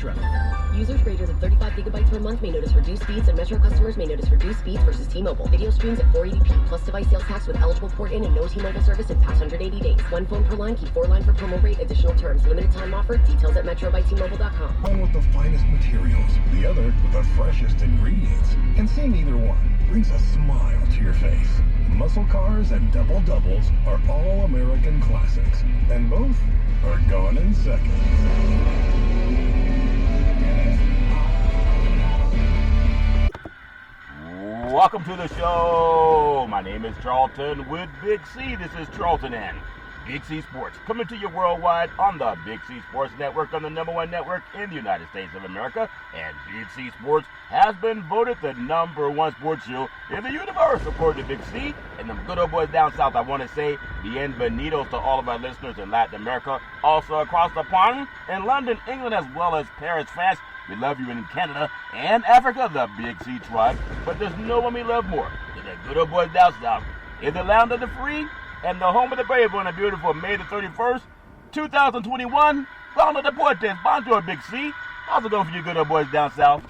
Metro. Users greater than 35 gigabytes per month may notice reduced speeds, and Metro customers may notice reduced speeds versus T-Mobile. Video streams at 480p, plus device sales tax with eligible port-in and no T-Mobile service in past 180 days. One phone per line, keep 4 line for promo rate, additional terms. Limited time offer. Details at metrobyti.mobile.com. One with the finest materials, the other with the freshest ingredients. And seeing either one brings a smile to your face. Muscle cars and double doubles are all American classics, and both are going in seconds. Welcome to the show. My name is Charlton with Big C. This is Charlton and Big C Sports, coming to you worldwide on the Big C Sports Network, on the #1 network in the United States of America. And Big C Sports has been voted the #1 sports show in the universe, according to Big C. And them good old boys down south, I want to say bienvenidos to all of our listeners in Latin America, also across the pond in London, England, as well as Paris, France. We love you in Canada and Africa, the Big C tribe. But there's no one we love more than the good old boys down south in the land of the free and the home of the brave on a beautiful May the 31st, 2021. Ronald Deportes, bonjour, Big C. How's it going for you good old boys down south?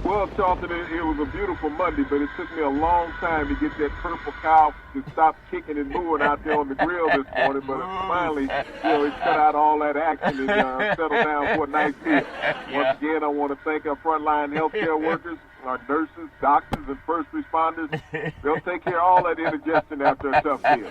Well, Charlton, it was a beautiful Monday, but it took me a long time to get that purple cow to stop kicking and mooing out there on the grill this morning. But finally, it cut out all that action and settled down for a nice meal. Once again, I want to thank our frontline healthcare workers, our nurses, doctors, and first responders. They'll take care of all that indigestion after a tough meal.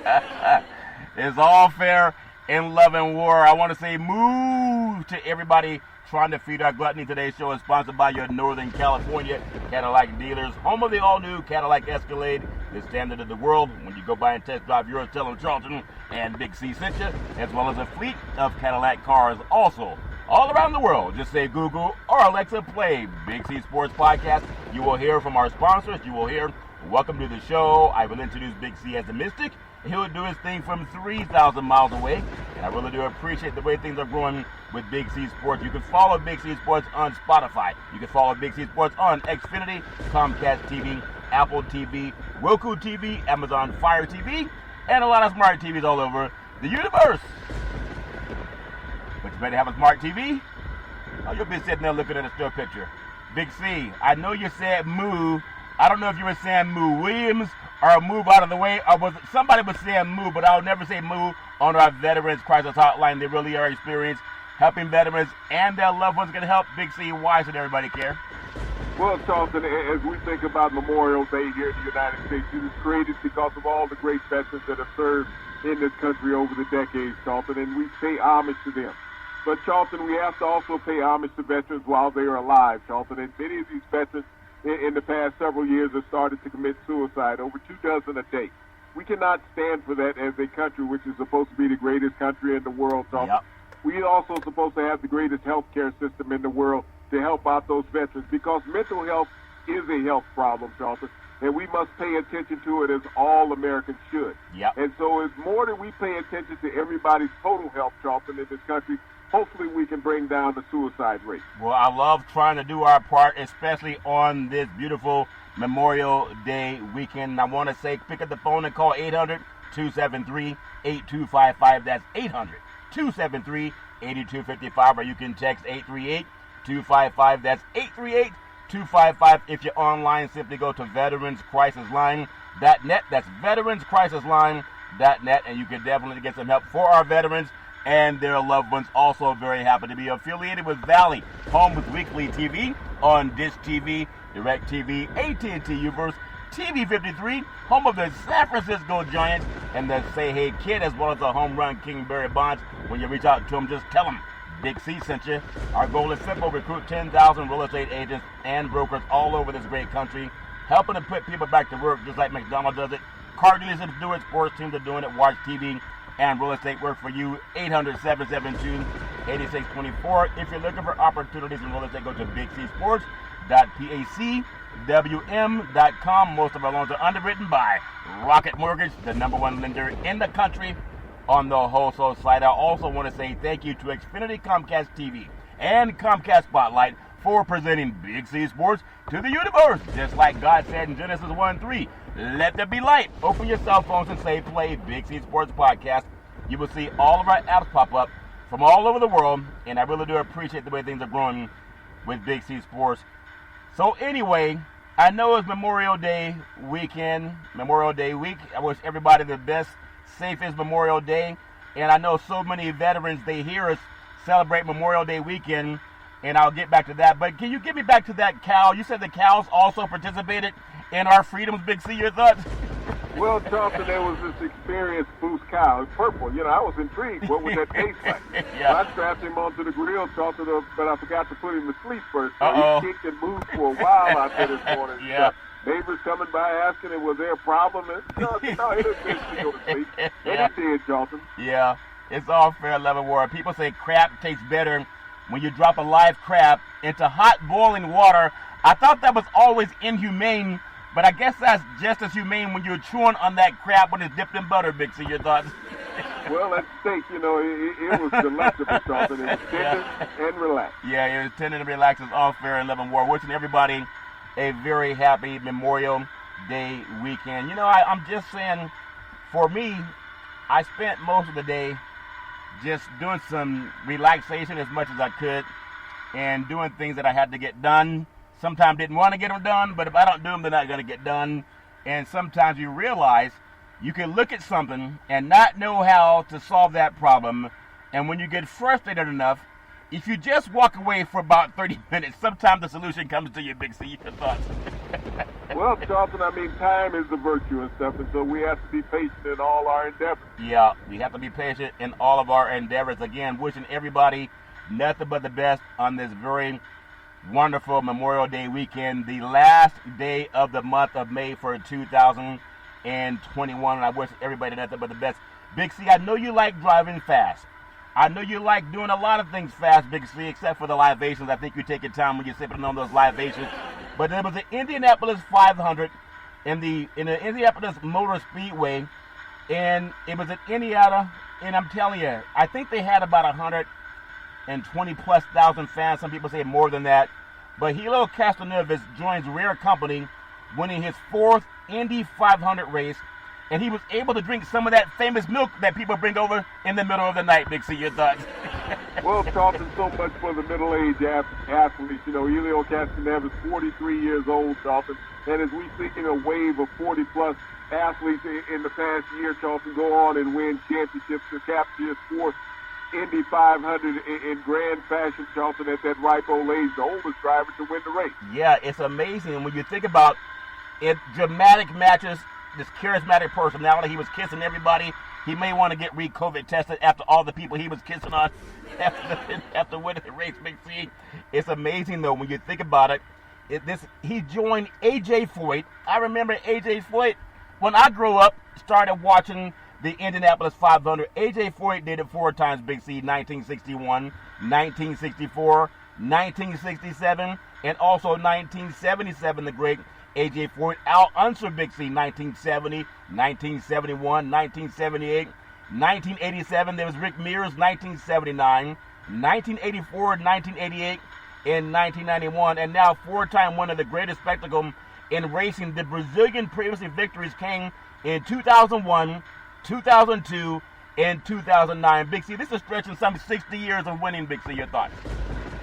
It's all fair in love and war. I want to say moo to everybody trying to feed our gluttony. Today's show is sponsored by your Northern California Cadillac dealers, home of the all-new Cadillac Escalade, the standard of the world. When you go by and test drive yours, tell them Charlton and Big C sent you, as well as a fleet of Cadillac cars also all around the world. Just say Google or Alexa, play Big C Sports Podcast. You will hear from our sponsors. You will hear welcome to the show. I will introduce Big C as the Mystic. He will do his thing from 3,000 miles away. And I really do appreciate the way things are growing with Big C Sports. You can follow Big C Sports on Spotify. You can follow Big C Sports on Xfinity, Comcast TV, Apple TV, Roku TV, Amazon Fire TV, and a lot of smart TVs all over the universe. But you better have a smart TV. Oh, you'll be sitting there looking at a still picture. Big C, I know you said moo. I don't know if you were saying Moo Williams or move out of the way, or was it somebody was saying moo, but I'll never say moo on our Veterans Crisis Hotline. They really are experienced helping veterans and their loved ones get help. Big C, why should everybody care? Well, Charlton, as we think about Memorial Day here in the United States, it was created because of all the great veterans that have served in this country over the decades, Charlton, and we pay homage to them. But, Charlton, we have to also pay homage to veterans while they are alive, Charlton, and many of these veterans in the past several years have started to commit suicide, over 24 a day. We cannot stand for that as a country which is supposed to be the greatest country in the world, Charlton. Yep. We also supposed to have the greatest healthcare system in the world to help out those veterans, because mental health is a health problem, Charlton, and we must pay attention to it as all Americans should. Yep. And so it's more that we pay attention to everybody's total health, Charlton, in this country. Hopefully we can bring down the suicide rate. Well, I love trying to do our part, especially on this beautiful Memorial Day weekend. I want to say pick up the phone and call 800-273-8255. That's 800-273-8255. Or you can text 838-255. That's 838-255. If you're online, simply go to veteranscrisisline.net. That's veteranscrisisline.net. And you can definitely get some help for our veterans and their loved ones. Also very happy to be affiliated with Valley, home with weekly TV on Dish TV, Direct TV, AT&T Uverse, TV 53, home of the San Francisco Giants, and the Say Hey Kid, as well as the home run King Barry Bonds. When you reach out to them, just tell them Big C sent you. Our goal is simple: recruit 10,000 real estate agents and brokers all over this great country, helping to put people back to work just like McDonald's does it. Car dealerships do it, sports teams are doing it, watch TV and real estate work for you. 800-772-8624. If you're looking for opportunities in real estate, go to bigcsports.pacwm.com. Most of our loans are underwritten by Rocket Mortgage, the #1 lender in the country on the wholesale side. I also want to say thank you to Xfinity, Comcast TV, and Comcast Spotlight for presenting Big C Sports to the universe. Just like God said in Genesis 1:3, let there be light. Open your cell phones and say play Big C Sports Podcast. You will see all of our apps pop up from all over the world, and I really do appreciate the way things are growing with Big C Sports. So anyway, I know it's Memorial Day weekend, Memorial Day week. I wish everybody the best, safest Memorial Day. And I know so many veterans, they hear us celebrate Memorial Day weekend, and I'll get back to that. But can you get me back to that cow? You said the cows also participated in our freedoms, Big C. Your thoughts? Well, Charlton, there was this experienced Boost cow, purple. I was intrigued. What would that taste like? Yeah. So I strapped him onto the grill, Charlton, but I forgot to put him to sleep first. So he kicked and moved for a while out there this morning. Yeah. Neighbors coming by asking him, was there a problem? And, no, he didn't go to sleep. Yeah. And he did, Charlton. Yeah, it's all fair, level war. People say crab tastes better when you drop a live crab into hot boiling water. I thought that was always inhumane, but I guess that's just as humane when you're chewing on that crab when it's dipped in butter, Big C. Your thoughts? Well, that steak, it was delectable, Charlton. It was tender and relaxed. Yeah, it was tender and relaxed. It's all fair and level war. Wishing everybody a very happy Memorial Day weekend. I'm just saying, for me, I spent most of the day just doing some relaxation as much as I could and doing things that I had to get done. Sometimes didn't want to get them done, but if I don't do them, they're not going to get done. And sometimes you realize you can look at something and not know how to solve that problem. And when you get frustrated enough, if you just walk away for about 30 minutes, sometimes the solution comes to you, Big C. Your thoughts? Well, Charlton, time is the virtue and stuff, and so we have to be patient in all our endeavors. Yeah, we have to be patient in all of our endeavors. Again, wishing everybody nothing but the best on this very wonderful Memorial Day weekend, the last day of the month of May for 2021, and I wish everybody nothing but the best. Big C, I know you like driving fast. I know you like doing a lot of things fast, Big C, except for the libations. I think you take your time when you're sipping on those libations. But there was the Indianapolis 500 in the Indianapolis Motor Speedway, and it was at Indiana, and I'm telling you, I think they had about 120+ thousand fans. Some people say more than that. But Helio Castroneves joins Rare Company, winning his 4th Indy 500 race. And he was able to drink some of that famous milk that people bring over in the middle of the night, Big C. Your thoughts? Well, Charlton, so much for the middle-aged athletes. Helio Castroneves is 43 years old, Charlton. And as we see a wave of 40-plus athletes in the past year, Charlton, go on and win championships to capture his 4th Indy 500 in grand fashion, Charlton, at that ripe old age, the oldest driver to win the race. Yeah, it's amazing when you think about it. Dramatic matches. This charismatic personality, he was kissing everybody. He may want to get re-COVID tested after all the people he was kissing on after winning the race, Big C. It's amazing, though, when you think about it. He joined A.J. Foyt. I remember A.J. Foyt, when I grew up, started watching the Indianapolis 500. A.J. Foyt did it 4 times, Big C, 1961, 1964, 1967, and also 1977, the great A.J. Foyt. Al Unser, Big C, 1970, 1971, 1978, 1987. There was Rick Mears, 1979, 1984, 1988, and 1991. And now 4-time winner, the greatest spectacle in racing. The Brazilian previously victories came in 2001, 2002, and 2009. Big C, this is stretching some 60 years of winning, Big C. Your thoughts?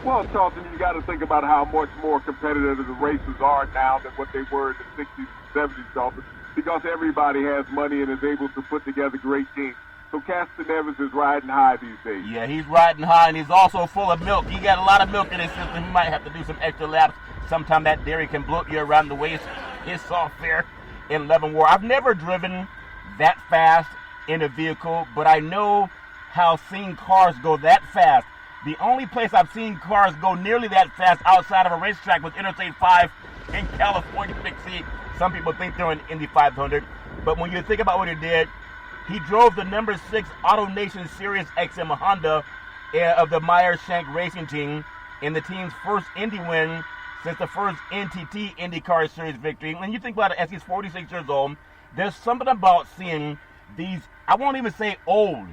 Well, Charlton, you got to think about how much more competitive the races are now than what they were in the 60s and 70s, Charlton, because everybody has money and is able to put together great teams. So Castroneves is riding high these days. Yeah, he's riding high, and he's also full of milk. He got a lot of milk in his system. He might have to do some extra laps. Sometime that dairy can bloat you around the waist. It's all fair in Love War. I've never driven that fast in a vehicle, but I know how seeing cars go that fast. The only place I've seen cars go nearly that fast outside of a racetrack was Interstate 5 in California, Big C. Some people think they're in Indy 500, but when you think about what he did, he drove the number 6 Auto Nation Sirius XM Honda of the Meyer Shank Racing Team in the team's first Indy win since the first NTT IndyCar Series victory. When you think about it, as he's 46 years old, there's something about seeing these, I won't even say old,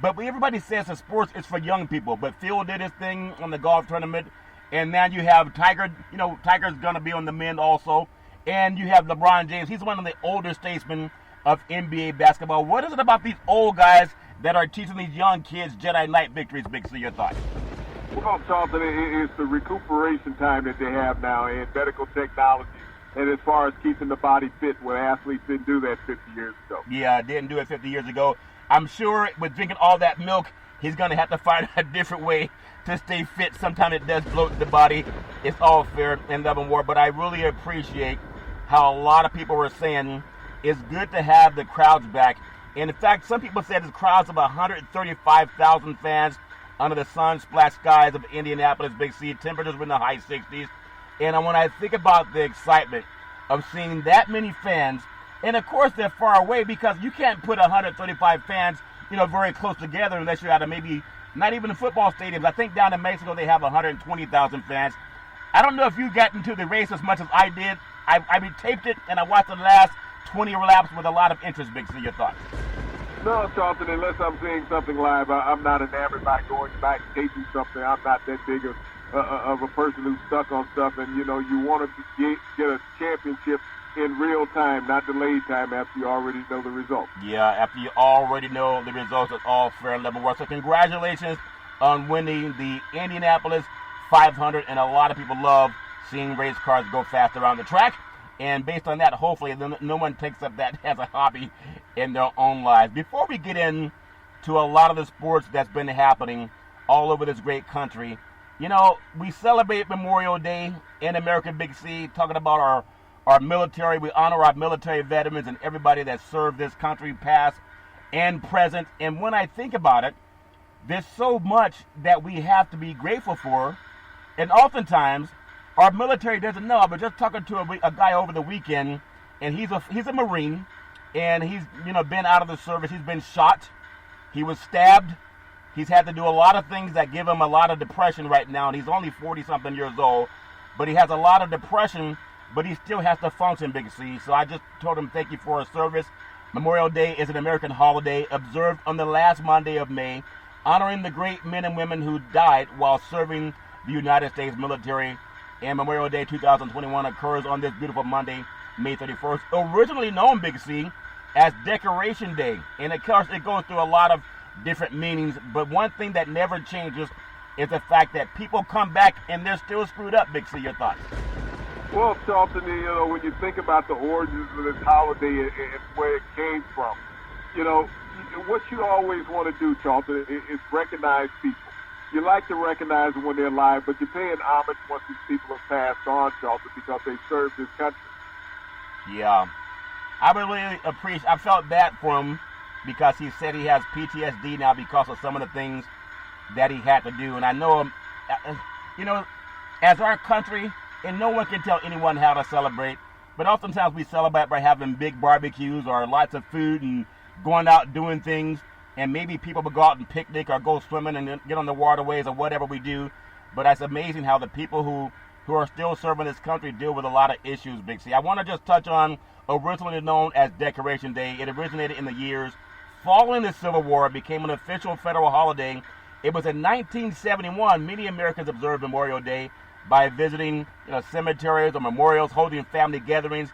but everybody says that sports is for young people. But Phil did his thing on the golf tournament. And now you have Tiger. Tiger's going to be on the men also. And you have LeBron James. He's one of the older statesmen of NBA basketball. What is it about these old guys that are teaching these young kids Jedi Knight victories, Big C? Your thoughts? Well, Charlton, it's the recuperation time that they have now in medical technology, and as far as keeping the body fit, where athletes didn't do that 50 years ago. Yeah, didn't do it 50 years ago. I'm sure with drinking all that milk, he's going to have to find a different way to stay fit. Sometimes it does bloat the body. It's all fair in love and war, but I really appreciate how a lot of people were saying it's good to have the crowds back. And in fact, some people said there's crowds of 135,000 fans under the sun-splashed skies of Indianapolis, Big C. Temperatures were in the high 60s. And when I think about the excitement of seeing that many fans, and of course they're far away because you can't put 135 fans, very close together unless you're at maybe not even the football stadiums. I think down in Mexico they have 120,000 fans. I don't know if you got into the race as much as I did. I taped it and I watched the last 20 laps with a lot of interest, Big C. Your thoughts? No, Charlton, unless I'm seeing something live, I'm not enamored by going back and taping something. I'm not that big of a person who's stuck on stuff, and you want to get a championship in real time, not delayed time after you already know the results. Yeah, after you already know the results, it's all fair and level work. So congratulations on winning the Indianapolis 500, and a lot of people love seeing race cars go fast around the track. And based on that, hopefully no one takes up that as a hobby in their own lives. Before we get into a lot of the sports that's been happening all over this great country, we celebrate Memorial Day in America, Big C, talking about our military. We honor our military veterans and everybody that served this country, past and present. And when I think about it, there's so much that we have to be grateful for. And oftentimes, our military doesn't know. I was just talking to a guy over the weekend, and he's a Marine, and he's been out of the service. He's been shot. He was stabbed. He's had to do a lot of things that give him a lot of depression right now, and he's only 40-something years old. But he has a lot of depression, but he still has to function, Big C. So I just told him thank you for his service. Memorial Day is an American holiday observed on the last Monday of May, honoring the great men and women who died while serving the United States military. And Memorial Day 2021 occurs on this beautiful Monday, May 31st, originally known, Big C, as Decoration Day. And of course, it goes through a lot of different meanings, but one thing that never changes is the fact that people come back and they're still screwed up, Big C. Your thoughts? Well, Charlton, when you think about the origins of this holiday and where it came from, what you always want to do, Charlton, is recognize people. You like to recognize them when they're alive, but you're paying homage once these people have passed on, Charlton, because they served this country. Yeah. I really appreciate, I felt bad for him because he said he has PTSD now because of some of the things that he had to do. And I know, as our country, and no one can tell anyone how to celebrate, but oftentimes we celebrate by having big barbecues or lots of food and going out doing things. And maybe people will go out and picnic or go swimming and get on the waterways or whatever we do. But it's amazing how the people who are still serving this country deal with a lot of issues, Big C. I want to just touch on originally known as Decoration Day. It originated in the years following the Civil War. It became an official federal holiday. It was in 1971. Many Americans observed Memorial Day by visiting cemeteries or memorials, holding family gatherings,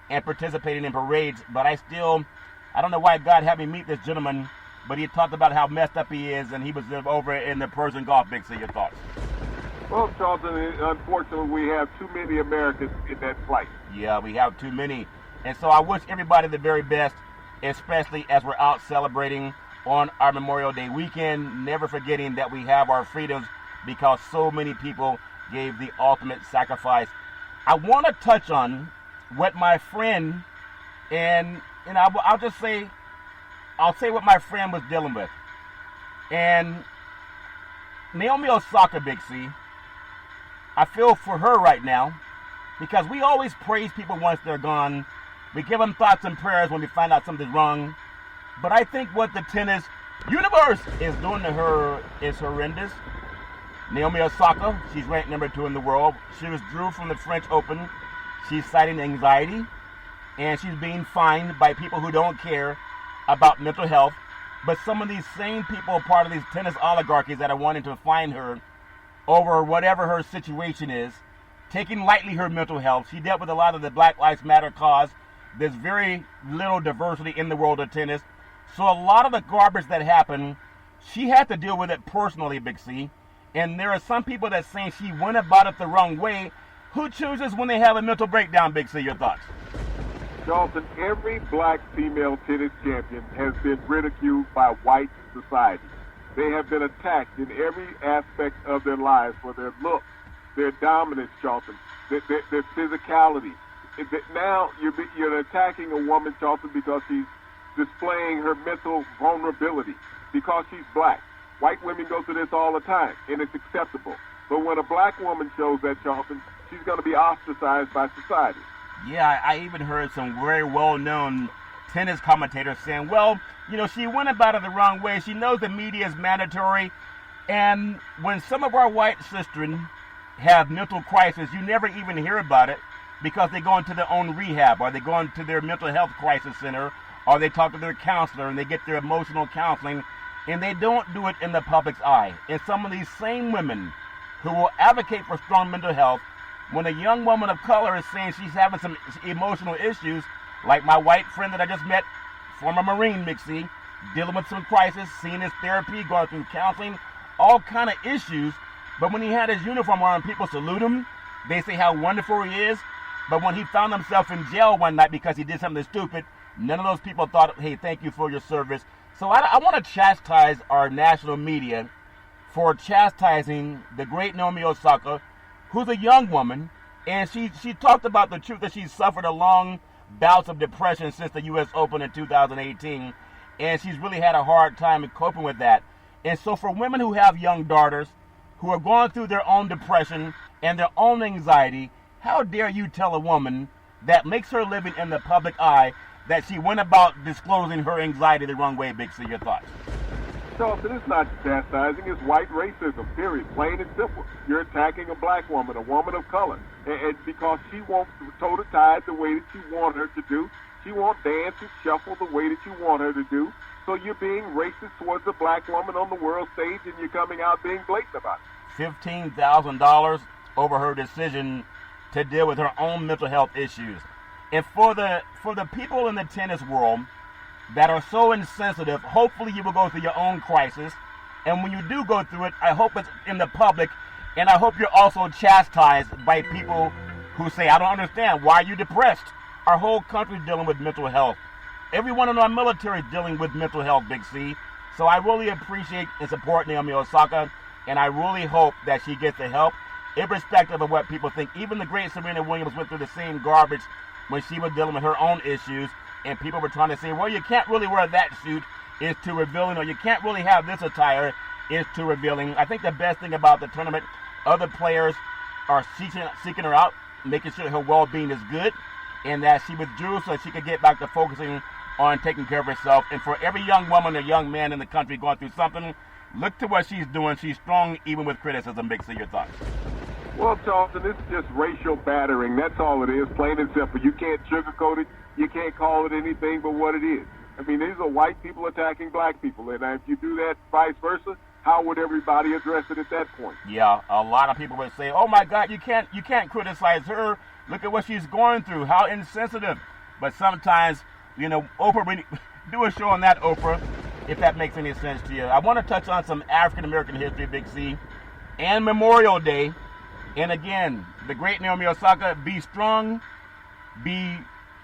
and participating in parades. But I don't know why God had me meet this gentleman, but he talked about how messed up he is, and he was over in the Persian Gulf. Big C, your thoughts? Well, Charlton, unfortunately, we have too many Americans in that plight. Yeah, we have too many. And so I wish everybody the very best, especially as we're out celebrating on our Memorial Day weekend, never forgetting that we have our freedoms because so many people gave the ultimate sacrifice. I want to touch on what my friend, and I'll say what my friend was dealing with. And Naomi Osaka, Big C, I feel for her right now because we always praise people once they're gone. We give them thoughts and prayers when we find out something's wrong. But I think what the tennis universe is doing to her is horrendous. Naomi Osaka, she's ranked number 2 in the world. She withdrew from the French Open. She's citing anxiety, and she's being fined by people who don't care about mental health. But some of these same people are part of these tennis oligarchies that are wanting to fine her over whatever her situation is, taking lightly her mental health. She dealt with a lot of the Black Lives Matter cause. There's very little diversity in the world of tennis. So a lot of the garbage that happened, she had to deal with it personally, Big C. And there are some people that saying she went about it the wrong way. Who chooses when they have a mental breakdown, Big C? Your thoughts? Charlton, every black female tennis champion has been ridiculed by white society. They have been attacked in every aspect of their lives for their look, their dominance, Charlton, their physicality. Now you're attacking a woman, Charlton, because she's displaying her mental vulnerability, because she's black. White women go through this all the time, and it's acceptable. But when a black woman shows that, Charlton, she's going to be ostracized by society. Yeah, I even heard some very well-known tennis commentators saying, well, you know, she went about it the wrong way. She knows the media is mandatory. And when some of our white sisters have mental crisis, you never even hear about it because they go into their own rehab, or they go into their mental health crisis center, or they talk to their counselor and they get their emotional counseling, and they don't do it in the public's eye. And some of these same women who will advocate for strong mental health, when a young woman of color is saying she's having some emotional issues, like my white friend that I just met, former Marine, Mixie, dealing with some crisis, seeing his therapy, going through counseling, all kind of issues. But when he had his uniform on, people salute him. They say how wonderful he is. But when he found himself in jail one night because he did something stupid, none of those people thought, hey, thank you for your service. So I want to chastise our national media for chastising the great Naomi Osaka, who's a young woman, and she talked about the truth that she's suffered a long bouts of depression since the U.S. Open in 2018, and she's really had a hard time coping with that. And so for women who have young daughters who are going through their own depression and their own anxiety, how dare you tell a woman that makes her living in the public eye that she went about disclosing her anxiety the wrong way, Big C? Your thoughts? Charlton, it's not chastising, it's white racism, period, plain and simple. You're attacking a black woman, a woman of color, and because she won't toe-to-tie the way that you want her to do. She won't dance and shuffle the way that you want her to do. So you're being racist towards a black woman on the world stage, and you're coming out being blatant about it. $15,000 over her decision to deal with her own mental health issues. And for the people in the tennis world that are so insensitive, hopefully you will go through your own crisis. And when you do go through it, I hope it's in the public. And I hope you're also chastised by people who say, I don't understand. Why are you depressed? Our whole country's dealing with mental health. Everyone in our military is dealing with mental health, Big C. So I really appreciate and support Naomi Osaka. And I really hope that she gets the help, irrespective of what people think. Even the great Serena Williams went through the same garbage when she was dealing with her own issues. And people were trying to say, well, you can't really wear that suit, it's too revealing, or you can't really have this attire, it's too revealing. I think the best thing about the tournament, other players are seeking her out, making sure her well-being is good, and that she withdrew so she could get back to focusing on taking care of herself. And for every young woman or young man in the country going through something, look to what she's doing. She's strong even with criticism. Big C, your thoughts? Well, Charlton, this is just racial battering. That's all it is, plain and simple. You can't sugarcoat it. You can't call it anything but what it is. I mean, these are white people attacking black people. And if you do that vice versa, how would everybody address it at that point? Yeah, a lot of people would say, oh, my God, you can't criticize her. Look at what she's going through. How insensitive. But sometimes, you know, Oprah, do a show on that, Oprah, if that makes any sense to you. I want to touch on some African-American history, Big C, and Memorial Day. And again, the great Naomi Osaka, be strong, be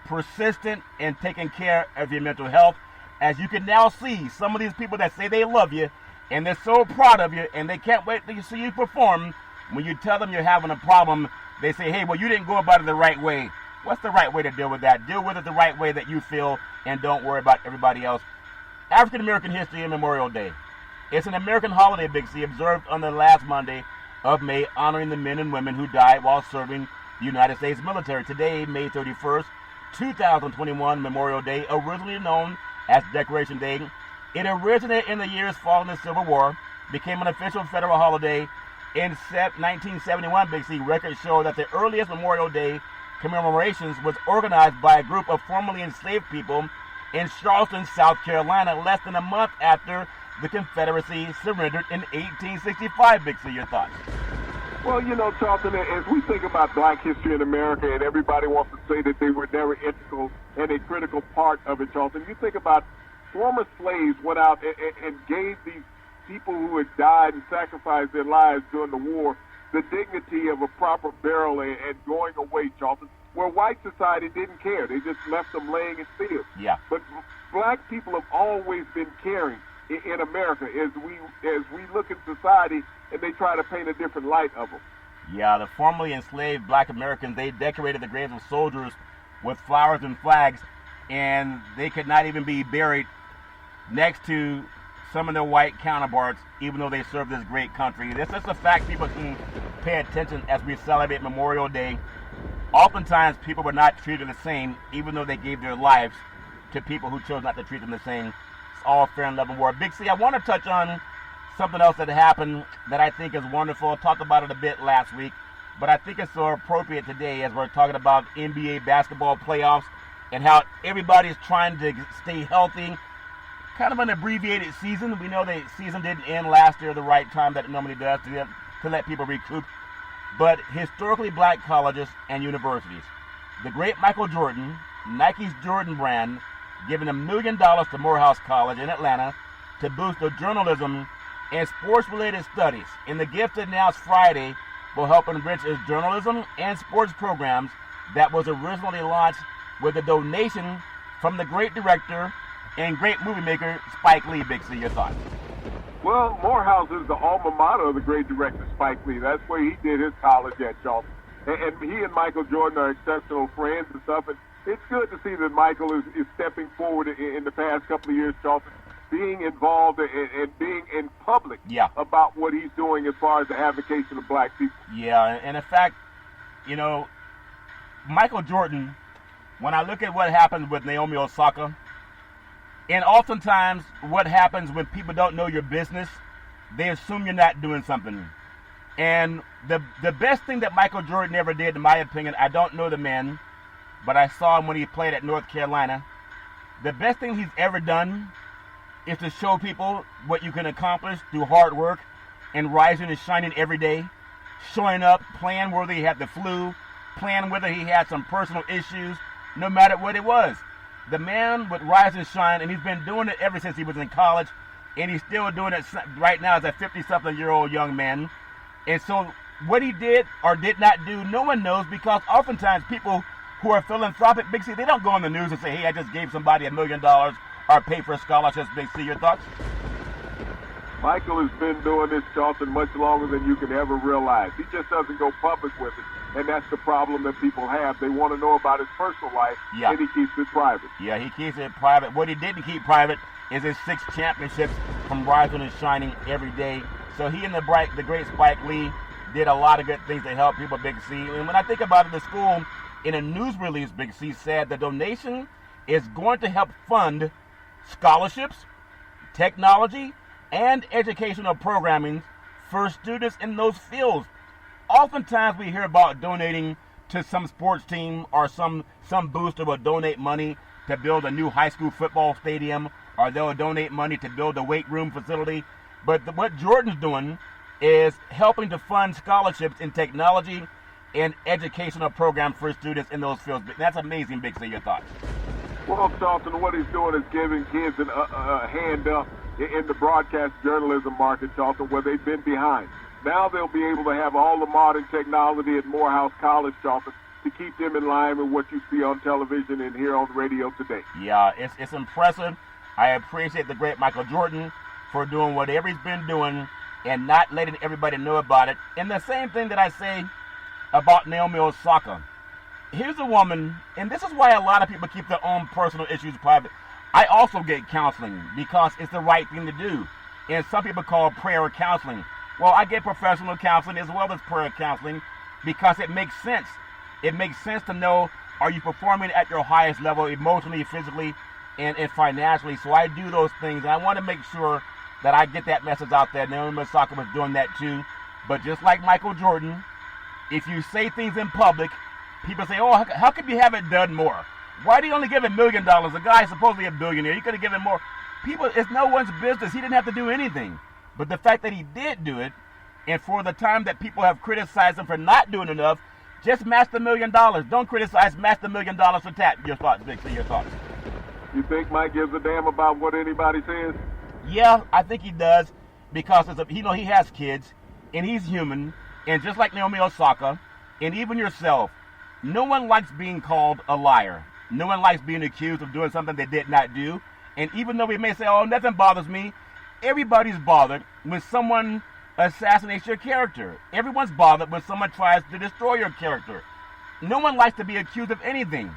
persistent in taking care of your mental health. As you can now see, some of these people that say they love you and they're so proud of you and they can't wait to see you perform, when you tell them you're having a problem, they say, hey, well, you didn't go about it the right way. What's the right way to deal with that? Deal with it the right way that you feel and don't worry about everybody else. African American History and Memorial Day. It's an American holiday, Big C, observed on the last Monday of May, honoring the men and women who died while serving the United States military. Today, May 31st, 2021, Memorial Day, originally known as Decoration Day. It originated in the years following the Civil War, became an official federal holiday in 1971. Big C, records show that the earliest Memorial Day commemorations was organized by a group of formerly enslaved people in Charleston, South Carolina, less than a month after the Confederacy surrendered in 1865. Big C, your thoughts? Well, you know, Charlton, as we think about black history in America, and everybody wants to say that they were never integral and a critical part of it, Charlton, you think about former slaves went out and gave these people who had died and sacrificed their lives during the war the dignity of a proper burial and going away, Charlton, where white society didn't care. They just left them laying in fields. Yeah. But black people have always been caring in America as we look at society and they try to paint a different light of them. Yeah, the formerly enslaved black Americans, they decorated the graves of soldiers with flowers and flags, and they could not even be buried next to some of their white counterparts, even though they served this great country. This is a fact people can pay attention as we celebrate Memorial Day. Oftentimes, people were not treated the same, even though they gave their lives to people who chose not to treat them the same. It's all fair and love and war. Big C, I want to touch on something else that happened that I think is wonderful. I talked about it a bit last week, but I think it's so appropriate today as we're talking about NBA basketball playoffs and how everybody's trying to stay healthy. Kind of an abbreviated season. We know the season didn't end last year the right time that it normally does to let people recoup. But historically black colleges and universities, the great Michael Jordan, Nike's Jordan brand, giving $1 million to Morehouse College in Atlanta to boost their journalism and sports-related studies. And the gift announced Friday will help enrich its journalism and sports programs that was originally launched with a donation from the great director and great movie maker Spike Lee. Big C, your thoughts? Well, Morehouse is the alma mater of the great director Spike Lee. That's where he did his college at, Charlton. And he and Michael Jordan are exceptional friends and stuff. And it's good to see that Michael is stepping forward in the past couple of years, Charlton, being involved and being in public about what he's doing as far as the advocacy of black people. Yeah, and in fact, you know, Michael Jordan, when I look at what happened with Naomi Osaka, and oftentimes what happens when people don't know your business, they assume you're not doing something. And the best thing that Michael Jordan ever did, in my opinion, I don't know the man, but I saw him when he played at North Carolina. The best thing he's ever done is to show people what you can accomplish through hard work and rising and shining every day, showing up, playing whether he had the flu, playing whether he had some personal issues, no matter what it was. The man would rise and shine, and he's been doing it ever since he was in college, and he's still doing it right now as a 50-something-year-old young man. And so what he did or did not do, no one knows, because oftentimes people who are philanthropic, Big C, they don't go on the news and say, hey, I just gave somebody $1 million or paid for scholarships. Big C, your thoughts? Michael has been doing this, Charlton, much longer than you can ever realize. He just doesn't go public with it, and that's the problem that people have. They want to know about his personal life, and he keeps it private. Yeah, he keeps it private. What he didn't keep private is his 6 championships from rising and shining every day. So he and the great Spike Lee did a lot of good things to help people, Big C. And when I think about it, the school, in a news release, Big C, said the donation is going to help fund scholarships, technology, and educational programming for students in those fields. Oftentimes we hear about donating to some sports team, or some booster will donate money to build a new high school football stadium, or they'll donate money to build a weight room facility. But what Jordan's doing is helping to fund scholarships in technology and educational programs for students in those fields. That's amazing, Big C. Your thoughts? Well, Charlton, what he's doing is giving kids a hand up in the broadcast journalism market, Charlton, where they've been behind. Now they'll be able to have all the modern technology at Morehouse College, Charlton, to keep them in line with what you see on television and hear on radio today. Yeah, it's impressive. I appreciate the great Michael Jordan for doing whatever he's been doing and not letting everybody know about it. And the same thing that I say about Naomi Osaka. Here's a woman, and this is why a lot of people keep their own personal issues private. I also get counseling because it's the right thing to do. And some people call prayer counseling. Well, I get professional counseling as well as prayer counseling because it makes sense. It makes sense to know, are you performing at your highest level emotionally, physically, and financially? So I do those things, and I want to make sure that I get that message out there. Naomi Osaka was doing that too. But just like Michael Jordan, if you say things in public, people say, oh, how could you have it done more? Why do you only give $1 million? The guy's supposedly a billionaire. You could have given more. People, it's no one's business. He didn't have to do anything. But the fact that he did do it, and for the time that people have criticized him for not doing enough, just match the $1 million. Don't criticize, match the $1 million for tap. Your thoughts, Victor, your thoughts. You think Mike gives a damn about what anybody says? Yeah, I think he does, because he has kids, and he's human, and just like Naomi Osaka, and even yourself, no one likes being called a liar. No one likes being accused of doing something they did not do. And even though we may say, oh, nothing bothers me, everybody's bothered when someone assassinates your character. Everyone's bothered when someone tries to destroy your character. No one likes to be accused of anything.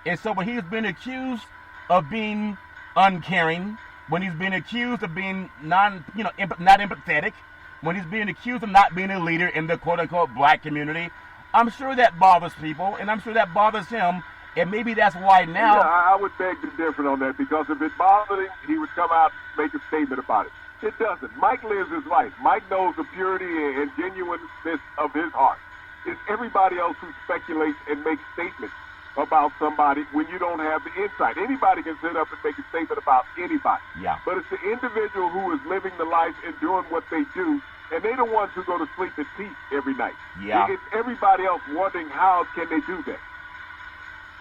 And so when he's been accused of being uncaring, when he's been accused of being not empathetic, when he's being accused of not being a leader in the quote-unquote black community, I'm sure that bothers people, and I'm sure that bothers him, and maybe that's why now... Yeah, I would beg to differ on that, because if it bothered him, he would come out and make a statement about it. It doesn't. Mike lives his life. Mike knows the purity and genuineness of his heart. It's everybody else who speculates and makes statements about somebody when you don't have the insight. Anybody can sit up and make a statement about anybody. Yeah. But it's the individual who is living the life and doing what they do, and they're the ones who go to sleep at peace every night. Yeah. It's everybody else wondering how can they do that.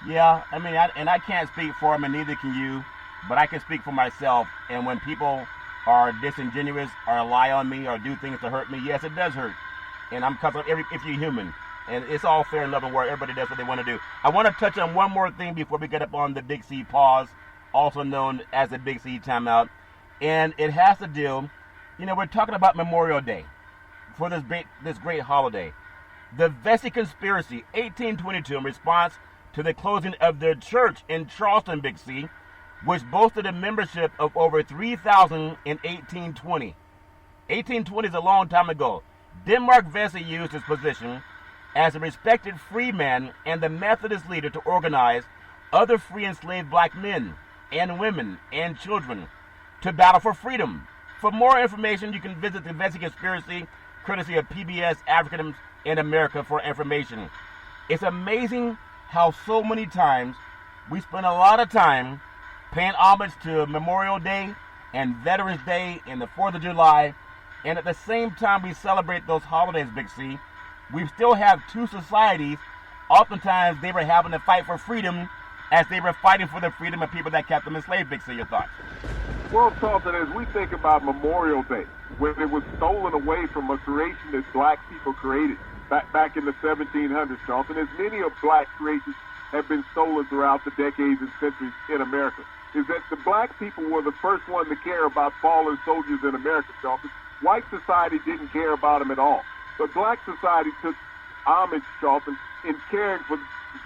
Yeah, I mean, I can't speak for him, and neither can you, but I can speak for myself. And when people are disingenuous or lie on me or do things to hurt me, yes, it does hurt. And if you're human, and it's all fair and love and war, everybody does what they want to do. I want to touch on one more thing before we get up on the Big C pause, also known as the Big C timeout, and it has to deal, we're talking about Memorial Day for this great holiday. The Vesey Conspiracy, 1822, in response to the closing of their church in Charleston, Big C, which boasted a membership of over 3,000 in 1820. 1820 is a long time ago. Denmark Vesey used his position as a respected freeman and the Methodist leader to organize other free enslaved black men and women and children to battle for freedom. For more information, you can visit the Vesey Conspiracy, courtesy of PBS African in America for information. It's amazing how so many times we spend a lot of time paying homage to Memorial Day and Veterans Day and the 4th of July, and at the same time we celebrate those holidays, Big C, we still have two societies. Oftentimes they were having to fight for freedom as they were fighting for the freedom of people that kept them enslaved. Big C, your thoughts? Well, Charlton, as we think about Memorial Day, when it was stolen away from a creation that black people created back in the 1700s, Charlton, as many of black creations have been stolen throughout the decades and centuries in America, is that the black people were the first one to care about fallen soldiers in America, Charlton. White society didn't care about them at all. But black society took homage, Charlton, in caring for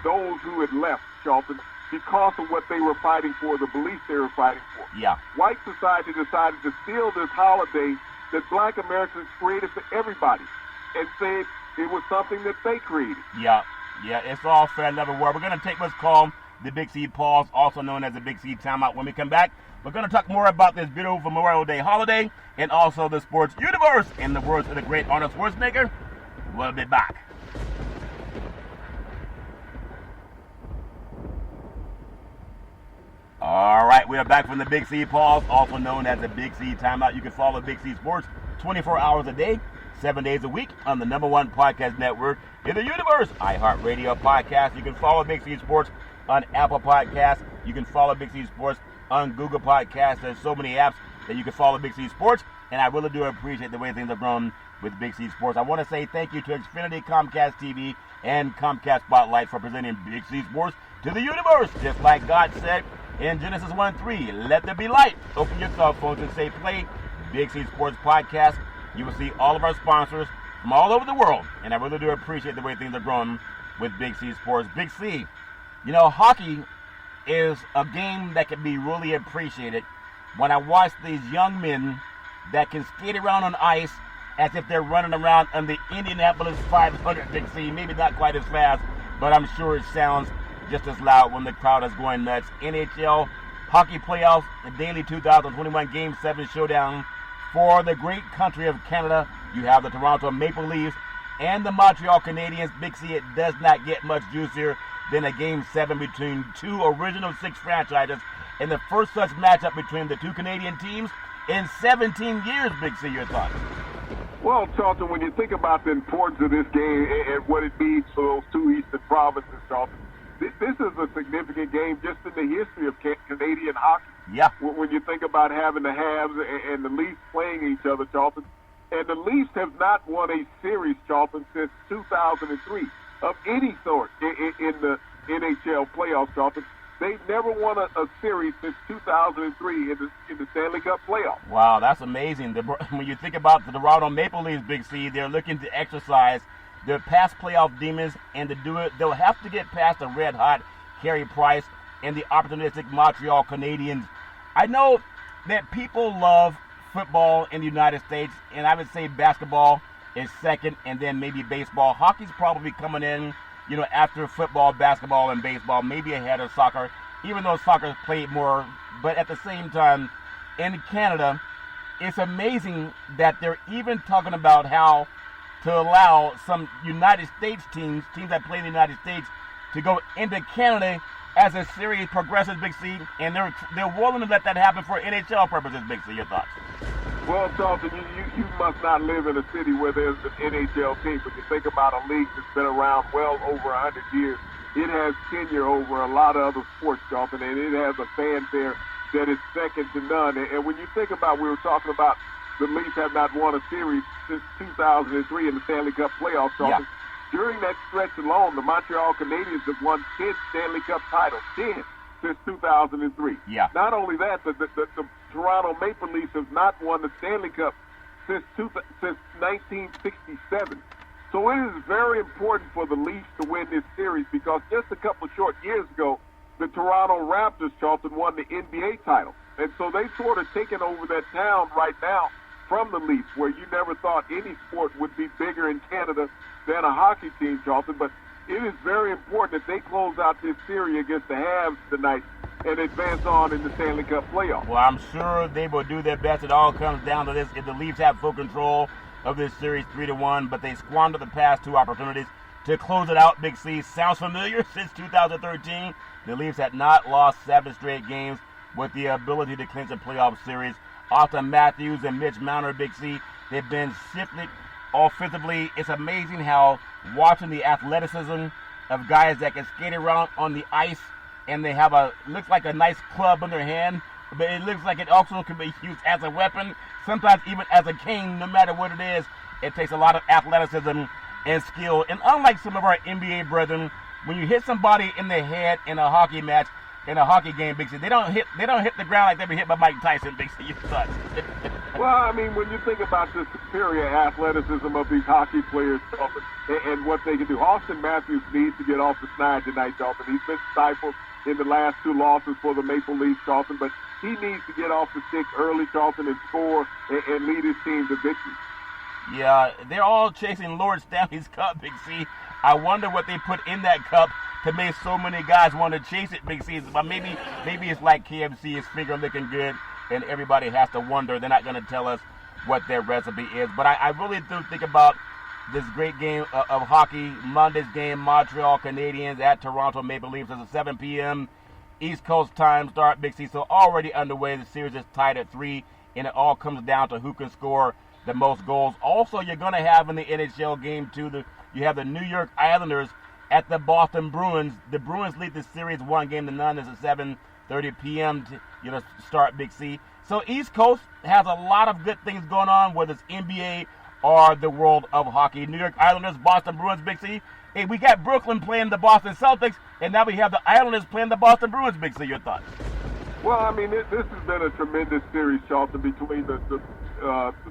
those who had left, Charlton, because of what they were fighting for, the beliefs they were fighting for. Yeah. White society decided to steal this holiday that black Americans created for everybody and said it was something that they created. Yeah, it's all fair and love and war. We're going to take what's called the Big C pause, also known as the Big C timeout. When we come back, we're going to talk more about this beautiful Memorial Day holiday and also the sports universe. In the words of the great Arnold Schwarzenegger, we'll be back. All right, we are back from the Big C pause, also known as the Big C timeout. You can follow Big C Sports 24 hours a day, 7 days a week on the #1 podcast network in the universe, iHeartRadio podcast. You can follow Big C Sports on Apple Podcasts. You can follow Big C Sports on Google Podcasts. There's so many apps that you can follow Big C Sports, and I really do appreciate the way things have grown with Big C Sports. I want to say thank you to Xfinity, Comcast TV, and Comcast Spotlight for presenting Big C Sports to the universe. Just like God said in Genesis 1:3, let there be light. Open your cell phones and say play Big C Sports Podcast. You will see all of our sponsors from all over the world, and I really do appreciate the way things are growing with Big C Sports. Big C, hockey is a game that can be really appreciated when I watch these young men that can skate around on ice as if they're running around on the Indianapolis 500, Big C. Maybe not quite as fast, but I'm sure it sounds just as loud when the crowd is going nuts. NHL hockey playoffs, the daily 2021 Game 7 showdown for the great country of Canada. You have the Toronto Maple Leafs and the Montreal Canadiens. Big C, it does not get much juicier than a Game 7 between two original six franchises, and the first such matchup between the two Canadian teams in 17 years. Big C, your thoughts? Well, Charlton, when you think about the importance of this game and what it means for those two eastern provinces, Charlton, this is a significant game just in the history of Canadian hockey. Yeah. When you think about having the Habs and the Leafs playing each other, Charlton, and the Leafs have not won a series, Charlton, since 2003 of any sort in the NHL playoffs, Charlton. They've never won a series since 2003 in the Stanley Cup playoffs. Wow, that's amazing. When you think about the Toronto Maple Leafs, Big C, they're looking to exercise their past playoff demons, and to do it, they'll have to get past the red-hot Carey Price and the opportunistic Montreal Canadiens. I know that people love football in the United States, and I would say basketball is second, and then maybe baseball. Hockey's probably coming in, after football, basketball, and baseball, maybe ahead of soccer, even though soccer's played more. But at the same time, in Canada, it's amazing that they're even talking about how to allow some United States teams that play in the United States, to go into Canada as a series progresses, Big C, and they're willing to let that happen for NHL purposes, Big C. Your thoughts? Well, Charlton, you must not live in a city where there's an NHL team. When you think about a league that's been around well over 100 years, it has tenure over a lot of other sports, Charlton, and it has a fanfare that is second to none. And when you think about, we were talking about the Leafs have not won a series since 2003 in the Stanley Cup playoffs, Charlton. Yeah. During that stretch alone, the Montreal Canadiens have won 10 Stanley Cup titles, 10 since 2003. Yeah. Not only that, the Toronto Maple Leafs have not won the Stanley Cup since 1967. So it is very important for the Leafs to win this series, because just a couple of short years ago, the Toronto Raptors, Charlton, won the NBA title. And so they've sort of taken over that town right now from the Leafs, where you never thought any sport would be bigger in Canada than a hockey team, Charlton. But it is very important that they close out this series against the Habs tonight and advance on in the Stanley Cup playoffs. Well, I'm sure they will do their best. It all comes down to this. If the Leafs have full control of this series 3-1, but they squandered the past two opportunities to close it out, Big C. Sounds familiar? Since 2013, the Leafs had not lost 7 straight games with the ability to clinch a playoff series. Austin Matthews and Mitch Marner, Big C, they've been shifted offensively. It's amazing how watching the athleticism of guys that can skate around on the ice, and they have looks like a nice club in their hand, but it looks like it also can be used as a weapon, sometimes even as a cane. No matter what it is, it takes a lot of athleticism and skill. And unlike some of our NBA brethren, when you hit somebody in the head in a hockey match, in a hockey game, Big C, they don't hit the ground like they were hit by Mike Tyson, Big C. You thought? Well, I mean, when you think about the superior athleticism of these hockey players, Charlton, and what they can do, Austin Matthews needs to get off the snide tonight, Charlton. He's been stifled in the last 2 losses for the Maple Leafs, Charlton, but he needs to get off the stick early, Charlton, and score and lead his team to victory. Yeah, they're all chasing Lord Stanley's Cup, Big C. I wonder what they put in that cup to make so many guys want to chase it, Big C. But maybe it's like KFC, his finger looking good, and everybody has to wonder. They're not going to tell us what their recipe is. But I really do think about this great game of hockey. Monday's game, Montreal Canadiens at Toronto Maple Leafs. It's a 7 p.m. East Coast time start, Big C. So already underway. The series is tied at 3, and it all comes down to who can score the most goals. Also, you're going to have in the NHL game, too, you have the New York Islanders at the Boston Bruins. The Bruins lead the series 1-0. It's a 7:30 p.m. Start, Big C. So East Coast has a lot of good things going on, whether it's NBA or the world of hockey. New York Islanders, Boston Bruins, Big C. Hey, we got Brooklyn playing the Boston Celtics, and now we have the Islanders playing the Boston Bruins, Big C. Your thoughts? Well, I mean, this has been a tremendous series, Charlton, between the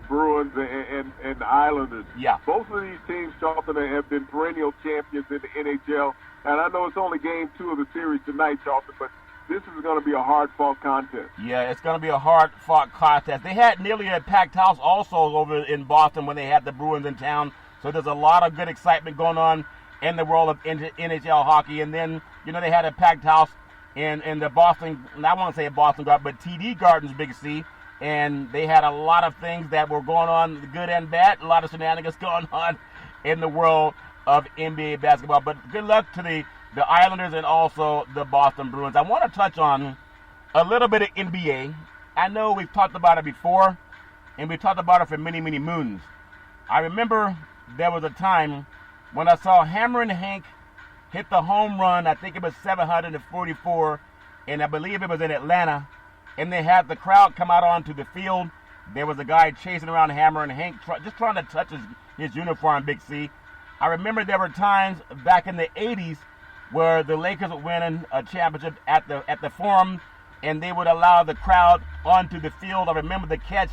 Bruins and the Islanders. Yeah. Both of these teams, Charlton, have been perennial champions in the NHL. And I know it's only game 2 of the series tonight, Charlton, but this is going to be a hard-fought contest. Yeah, it's going to be a hard-fought contest. They had nearly a packed house also over in Boston when they had the Bruins in town. So there's a lot of good excitement going on in the world of NHL hockey. And then, they had a packed house in the Boston, I won't say Boston Garden, but TD Gardens, Big C. And they had a lot of things that were going on, good and bad, a lot of shenanigans going on in the world of NBA basketball. But good luck to the Islanders and also the Boston Bruins. I want to touch on a little bit of NBA. I know we've talked about it before, and we've talked about it for many, many moons. I remember there was a time when I saw Hammer and Hank hit the home run. I think it was 744, and I believe it was in Atlanta. And they had the crowd come out onto the field. There was a guy chasing around Hammer and Hank, just trying to touch his uniform, Big C. I remember there were times back in the 80s where the Lakers were winning a championship at the Forum, and they would allow the crowd onto the field. I remember the catch,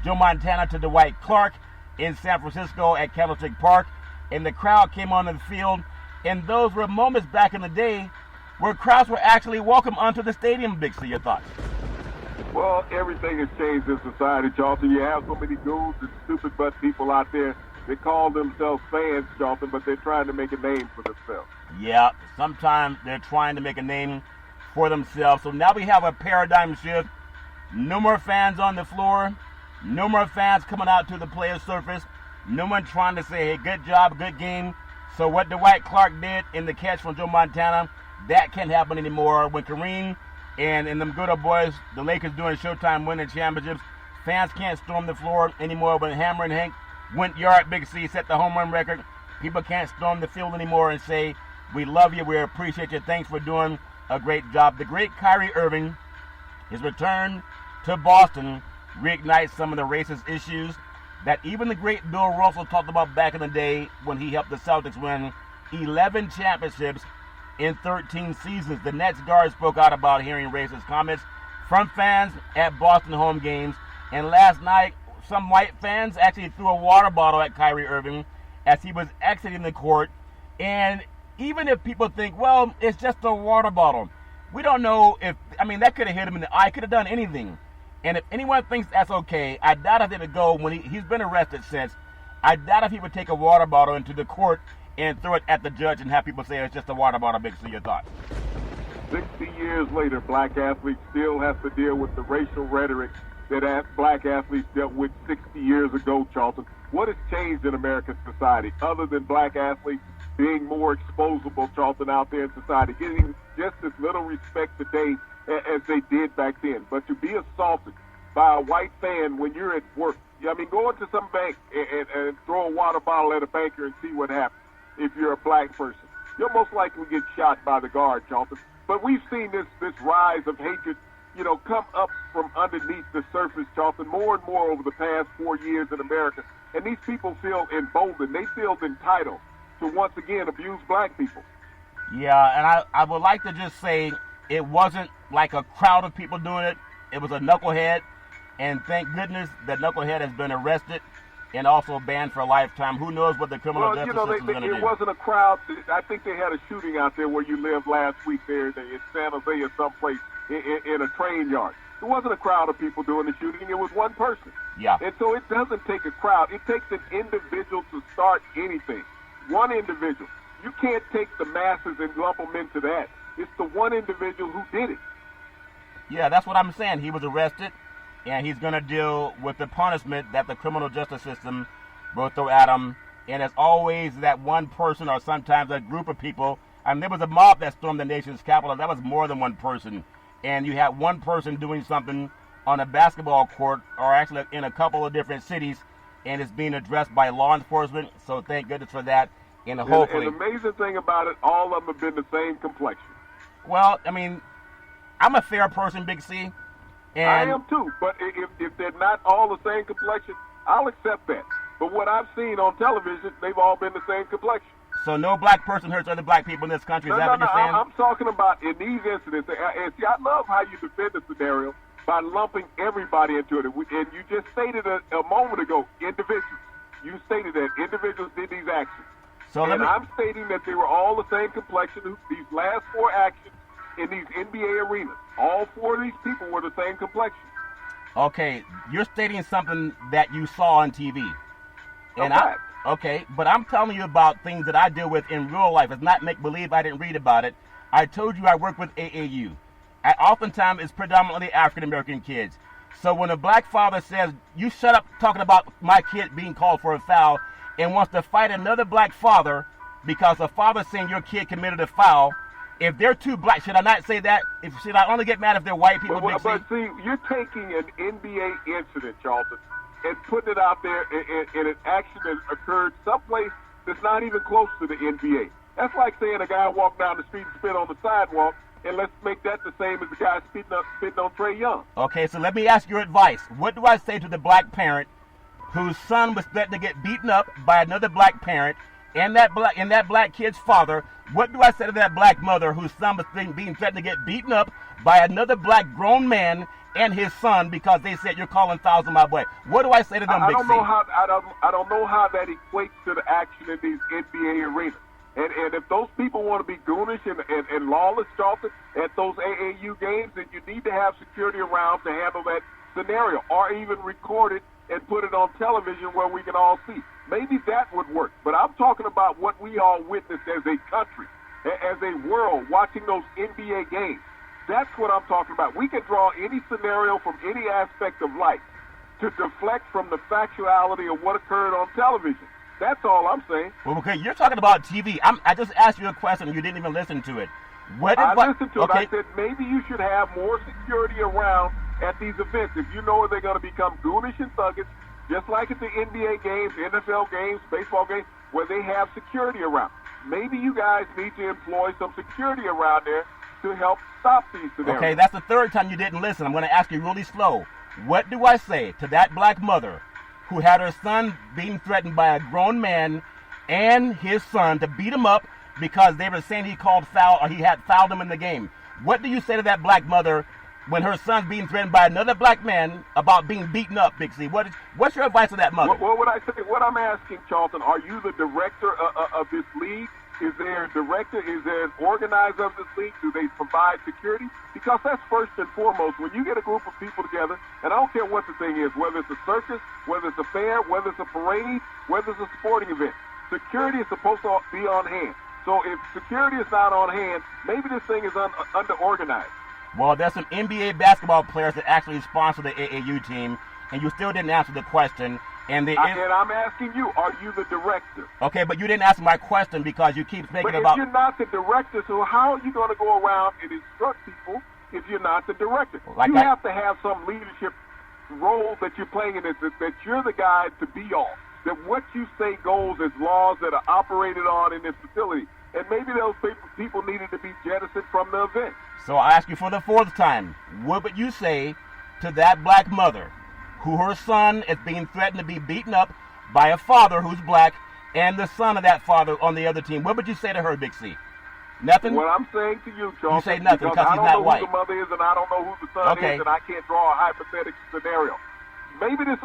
Joe Montana to Dwight Clark in San Francisco at Candlestick Park, and the crowd came onto the field. And those were moments back in the day where crowds were actually welcome onto the stadium, Big C. Your thoughts? Well, everything has changed in society, Charlton. You have so many goons and stupid butt people out there that call themselves fans, Charlton, but they're trying to make a name for themselves. Yeah, sometimes they're trying to make a name for themselves. So now we have a paradigm shift. No more fans on the floor. No more fans coming out to the players' surface. No one trying to say, hey, good job, good game. So what Dwight Clark did in the catch from Joe Montana, that can't happen anymore. When Kareem and them good old boys, the Lakers doing Showtime winning championships, fans can't storm the floor anymore. When Hammer and Hank went yard, Big C set the home run record, people can't storm the field anymore and say, we love you, we appreciate you, thanks for doing a great job. The great Kyrie Irving, his return to Boston reignites some of the racist issues that even the great Bill Russell talked about back in the day when he helped the Celtics win 11 championships in 13 seasons. The Nets guard spoke out about hearing racist comments from fans at Boston home games. And last night, some white fans actually threw a water bottle at Kyrie Irving as he was exiting the court. And even if people think, well, it's just a water bottle, we don't know if, that could have hit him in the eye, could have done anything. And if anyone thinks that's okay, I doubt if they would go, when he's been arrested since, I doubt if he would take a water bottle into the court and throw it at the judge and have people say it's just a water bottle. Big C, your thoughts? 60 years later, black athletes still have to deal with the racial rhetoric that black athletes dealt with 60 years ago, Charlton. What has changed in American society other than black athletes being more exposable, Charlton, out there in society, getting just as little respect today as they did back then? But to be assaulted by a white fan when you're at work, go into some bank and throw a water bottle at a banker and see what happens. If you're a black person, you'll most likely get shot by the guard, Charlton. But we've seen this rise of hatred, come up from underneath the surface, Charlton, more and more over the past 4 years in America. And these people feel emboldened. They feel entitled to once again abuse black people. Yeah, and I would like to just say it wasn't like a crowd of people doing it. It was a knucklehead. And thank goodness that knucklehead has been arrested and also banned for a lifetime. Who knows what the criminal justice system is going to do? It wasn't a crowd. I think they had a shooting out there where you lived last week there in San Jose or someplace in a train yard. It wasn't a crowd of people doing the shooting. It was one person. Yeah. And so it doesn't take a crowd. It takes an individual to start anything. One individual. You can't take the masses and lump them into that. It's the one individual who did it. Yeah, that's what I'm saying. He was arrested, and he's going to deal with the punishment that the criminal justice system will throw at him. And as always, that one person or sometimes a group of people. There was a mob that stormed the nation's capital. That was more than one person. And you had one person doing something on a basketball court or actually in a couple of different cities, and it's being addressed by law enforcement. So thank goodness for that. And hopefully. And the amazing thing about it, all of them have been the same complexion. Well, I'm a fair person, Big C. And I am too, but if they're not all the same complexion, I'll accept that. But what I've seen on television, they've all been the same complexion. So no black person hurts other black people in this country. Is that what you're saying? I'm talking about in these incidents. And see, I love how you defend the scenario by lumping everybody into it. And you just stated a moment ago, individuals. You stated that individuals did these actions. I'm stating that they were all the same complexion. These last four actions in these NBA arenas, all four of these people were the same complexion. Okay, you're stating something that you saw on TV. But I'm telling you about things that I deal with in real life. It's not make-believe. I didn't read about it. I told you I work with AAU. Oftentimes, it's predominantly African-American kids. So when a black father says, you shut up talking about my kid being called for a foul, and wants to fight another black father because a father saying your kid committed a foul, if they're too black, should I not say that? Should I only get mad if they're white people? But see, you're taking an NBA incident, Charlton, and putting it out there in an action that occurred someplace that's not even close to the NBA. That's like saying a guy walked down the street and spit on the sidewalk, and let's make that the same as the guy spitting on Trae Young. Okay, so let me ask your advice. What do I say to the black parent whose son was threatened to get beaten up by another black parent and that black kid's father? What do I say to that black mother whose son was being threatened to get beaten up by another black grown man and his son because they said you're calling fouls on my boy? What do I say to them, I Big don't C? know how I don't know how that equates to the action in these NBA arenas. And if those people want to be goonish and lawless, Charlton, at those AAU games, then you need to have security around to handle that scenario, or even record it and put it on television where we can all see. Maybe that would work. But I'm talking about what we all witnessed as a country, as a world, watching those NBA games. That's what I'm talking about. We can draw any scenario from any aspect of life to deflect from the factuality of what occurred on television. That's all I'm saying. Well, okay, you're talking about TV. I just asked you a question and you didn't even listen to it. I listened to it. I said maybe you should have more security around at these events. If you know they're going to become goonish and thuggish, just like at the NBA games, NFL games, baseball games, where they have security around. Maybe you guys need to employ some security around there to help stop these scenarios. Okay, that's the third time you didn't listen. I'm going to ask you really slow. What do I say to that black mother who had her son being threatened by a grown man and his son to beat him up because they were saying he called foul or he had fouled him in the game? What do you say to that black mother when her son's being threatened by another black man about being beaten up, Big C? What's your advice to that mother? What would I say? What I'm asking, Charlton, are you the director of this league? Is there a director? Is there an organizer of this league? Do they provide security? Because that's first and foremost. When you get a group of people together, and I don't care what the thing is, whether it's a circus, whether it's a fair, whether it's a parade, whether it's a sporting event, security is supposed to be on hand. So if security is not on hand, maybe this thing is under-organized. Well, there's some NBA basketball players that actually sponsor the AAU team, and you still didn't answer the question. And I'm asking you, are you the director? Okay, but you didn't answer my question because you keep thinking about... But if you're not the director, so how are you going to go around and instruct people if you're not the director? You have to have some leadership role that you're playing in it, that you're the guy to be all. That what you say goes as laws that are operated on in this facility. And maybe those people needed to be jettisoned from the event. So I ask you for the fourth time, what would you say to that black mother who her son is being threatened to be beaten up by a father who's black and the son of that father on the other team? What would you say to her, Big C? Nothing? What I'm saying to you, Charles, you say nothing because he's not white. I don't know who the mother is and I don't know who the son is, and I can't draw a hypothetical scenario. Maybe this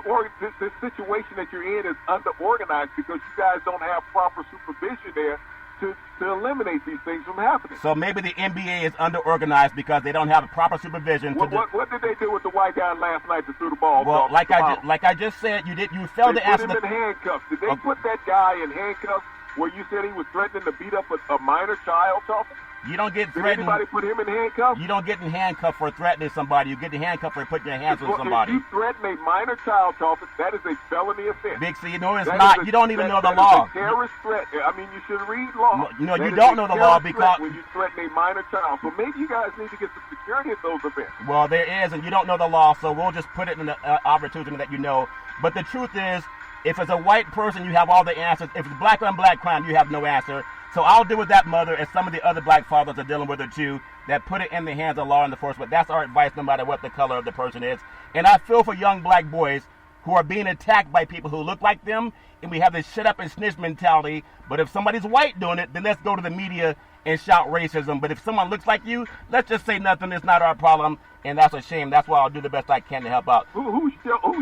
situation that you're in is under-organized because you guys don't have proper supervision there to eliminate these things from happening. So maybe the NBA is under-organized because they don't have proper supervision. What did they do with the white guy last night that threw the ball? Well, like I just said, you failed to answer. They put him in handcuffs. Did they put that guy in handcuffs where you said he was threatening to beat up a minor child, Charlton? You don't get threatened. Did anybody put him in handcuffs? You don't get in handcuffs for threatening somebody. You get in handcuffs for putting your hands on somebody. If you threaten a minor child, Charlton, that is a felony offense. Big C, no, it's not. You don't even know the law. That is a terrorist threat. I mean, you should read law. No, you don't know the law because when you threaten a minor child. So maybe you guys need to get some security at those events. Well, there is, and you don't know the law, so we'll just put it in the opportunity that you know. But the truth is, if it's a white person, you have all the answers. If it's black on black crime, you have no answer. So I'll deal with that mother and some of the other black fathers are dealing with it too, that put it in the hands of law enforcement. That's our advice no matter what the color of the person is. And I feel for young black boys who are being attacked by people who look like them, and we have this shut up and snitch mentality. But if somebody's white doing it, then let's go to the media and shout racism. But if someone looks like you, let's just say nothing. It's not our problem, and that's a shame. That's why I'll do the best I can to help out. Who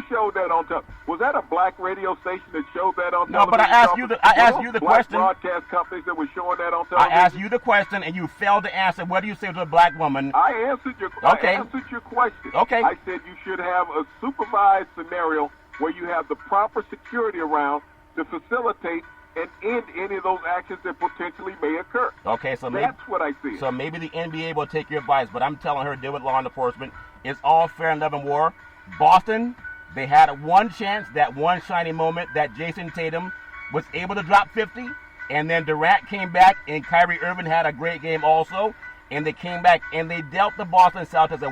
showed that on television? Was that a black radio station that showed that on television? No, but I asked you the question. Broadcast companies that were showing that on television. I asked you the question, and you failed to answer. What do you say to a black woman? I answered your question. Okay. I said you should have a supervised scenario where you have the proper security around to facilitate and end any of those actions that potentially may occur. Okay, so that's what I see. So maybe the NBA will take your advice, but I'm telling her to deal with law enforcement. It's all fair and love and war. Boston, they had one chance, that one shining moment that Jason Tatum was able to drop 50, and then Durant came back, and Kyrie Irving had a great game also, and they came back and they dealt the Boston Celtics a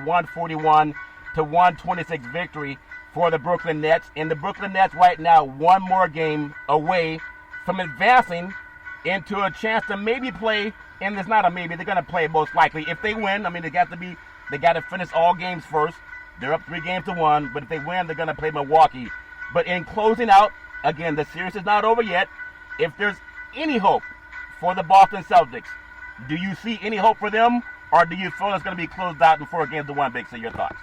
141-126 victory for the Brooklyn Nets, and the Brooklyn Nets right now one more game away from advancing into a chance to maybe play, and it's not a maybe, they're going to play most likely. If they win, I mean, they got to finish all games first. They're up 3-1, but if they win, they're going to play Milwaukee. But in closing out, again, the series is not over yet. If there's any hope for the Boston Celtics, do you see any hope for them, or do you feel it's going to be closed out in 4-1, Big C? Your thoughts?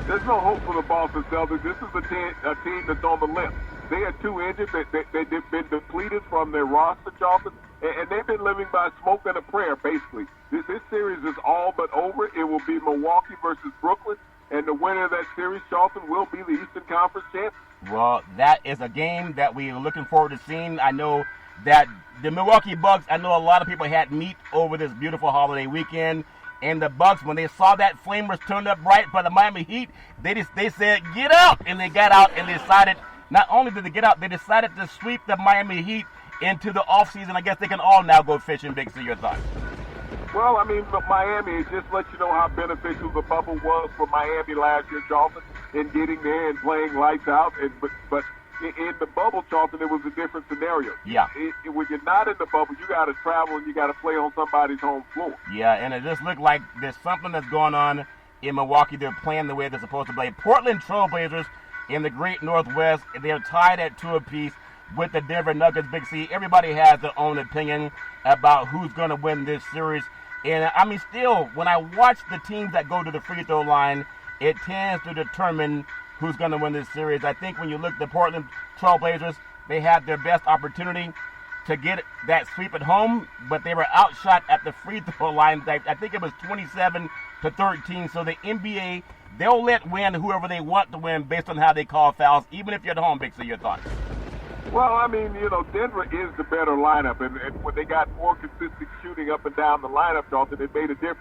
There's no hope for the Boston Celtics. This is a team that's on the limp. They are too injured. They've been depleted from their roster, Charlton, and they've been living by smoke and a prayer, basically. This series is all but over. It will be Milwaukee versus Brooklyn, and the winner of that series, Charlton, will be the Eastern Conference champion. Well, that is a game that we are looking forward to seeing. I know that the Milwaukee Bucks, I know a lot of people had meat over this beautiful holiday weekend. And the Bucks, when they saw that flamers turned up right by the Miami Heat, they said, get out. And they got out and decided, not only did they get out, they decided to sweep the Miami Heat into the offseason. I guess they can all now go fishing, Big C. Your thoughts? Well, I mean, Miami, it just lets you know how beneficial the bubble was for Miami last year, Charlton, in getting there and playing lights out. But in the bubble, Charlton, it was a different scenario. Yeah. When you're not in the bubble, you got to travel and you got to play on somebody's home floor. Yeah, and it just looked like there's something that's going on in Milwaukee. They're playing the way they're supposed to play. Portland Trailblazers in the Great Northwest, they're tied at 2 apiece with the Denver Nuggets, Big C. Everybody has their own opinion about who's going to win this series. And, I mean, still, when I watch the teams that go to the free throw line, it tends to determine who's going to win this series. I think when you look at the Portland Trailblazers, they had their best opportunity to get that sweep at home, but they were outshot at the free throw line. I think it was 27-13. So the NBA, they'll let win whoever they want to win based on how they call fouls, even if you're at home, Big C. Your thoughts? Well, I mean, Denver is the better lineup, and when they got more consistent shooting up and down the lineup, Dalton, it made a difference.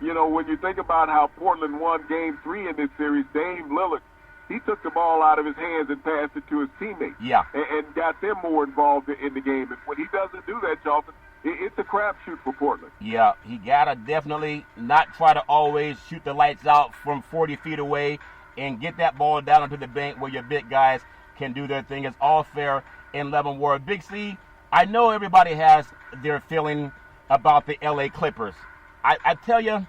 When you think about how Portland won Game 3 in this series, Dame Lillard, he took the ball out of his hands and passed it to his teammates. Yeah. And got them more involved in the game. And when he doesn't do that, Charlton, it's a crapshoot for Portland. Yeah, he got to definitely not try to always shoot the lights out from 40 feet away and get that ball down into the bank where your big guys can do their thing. It's all fair in Love and War. Big C, I know everybody has their feeling about the LA Clippers. I tell you,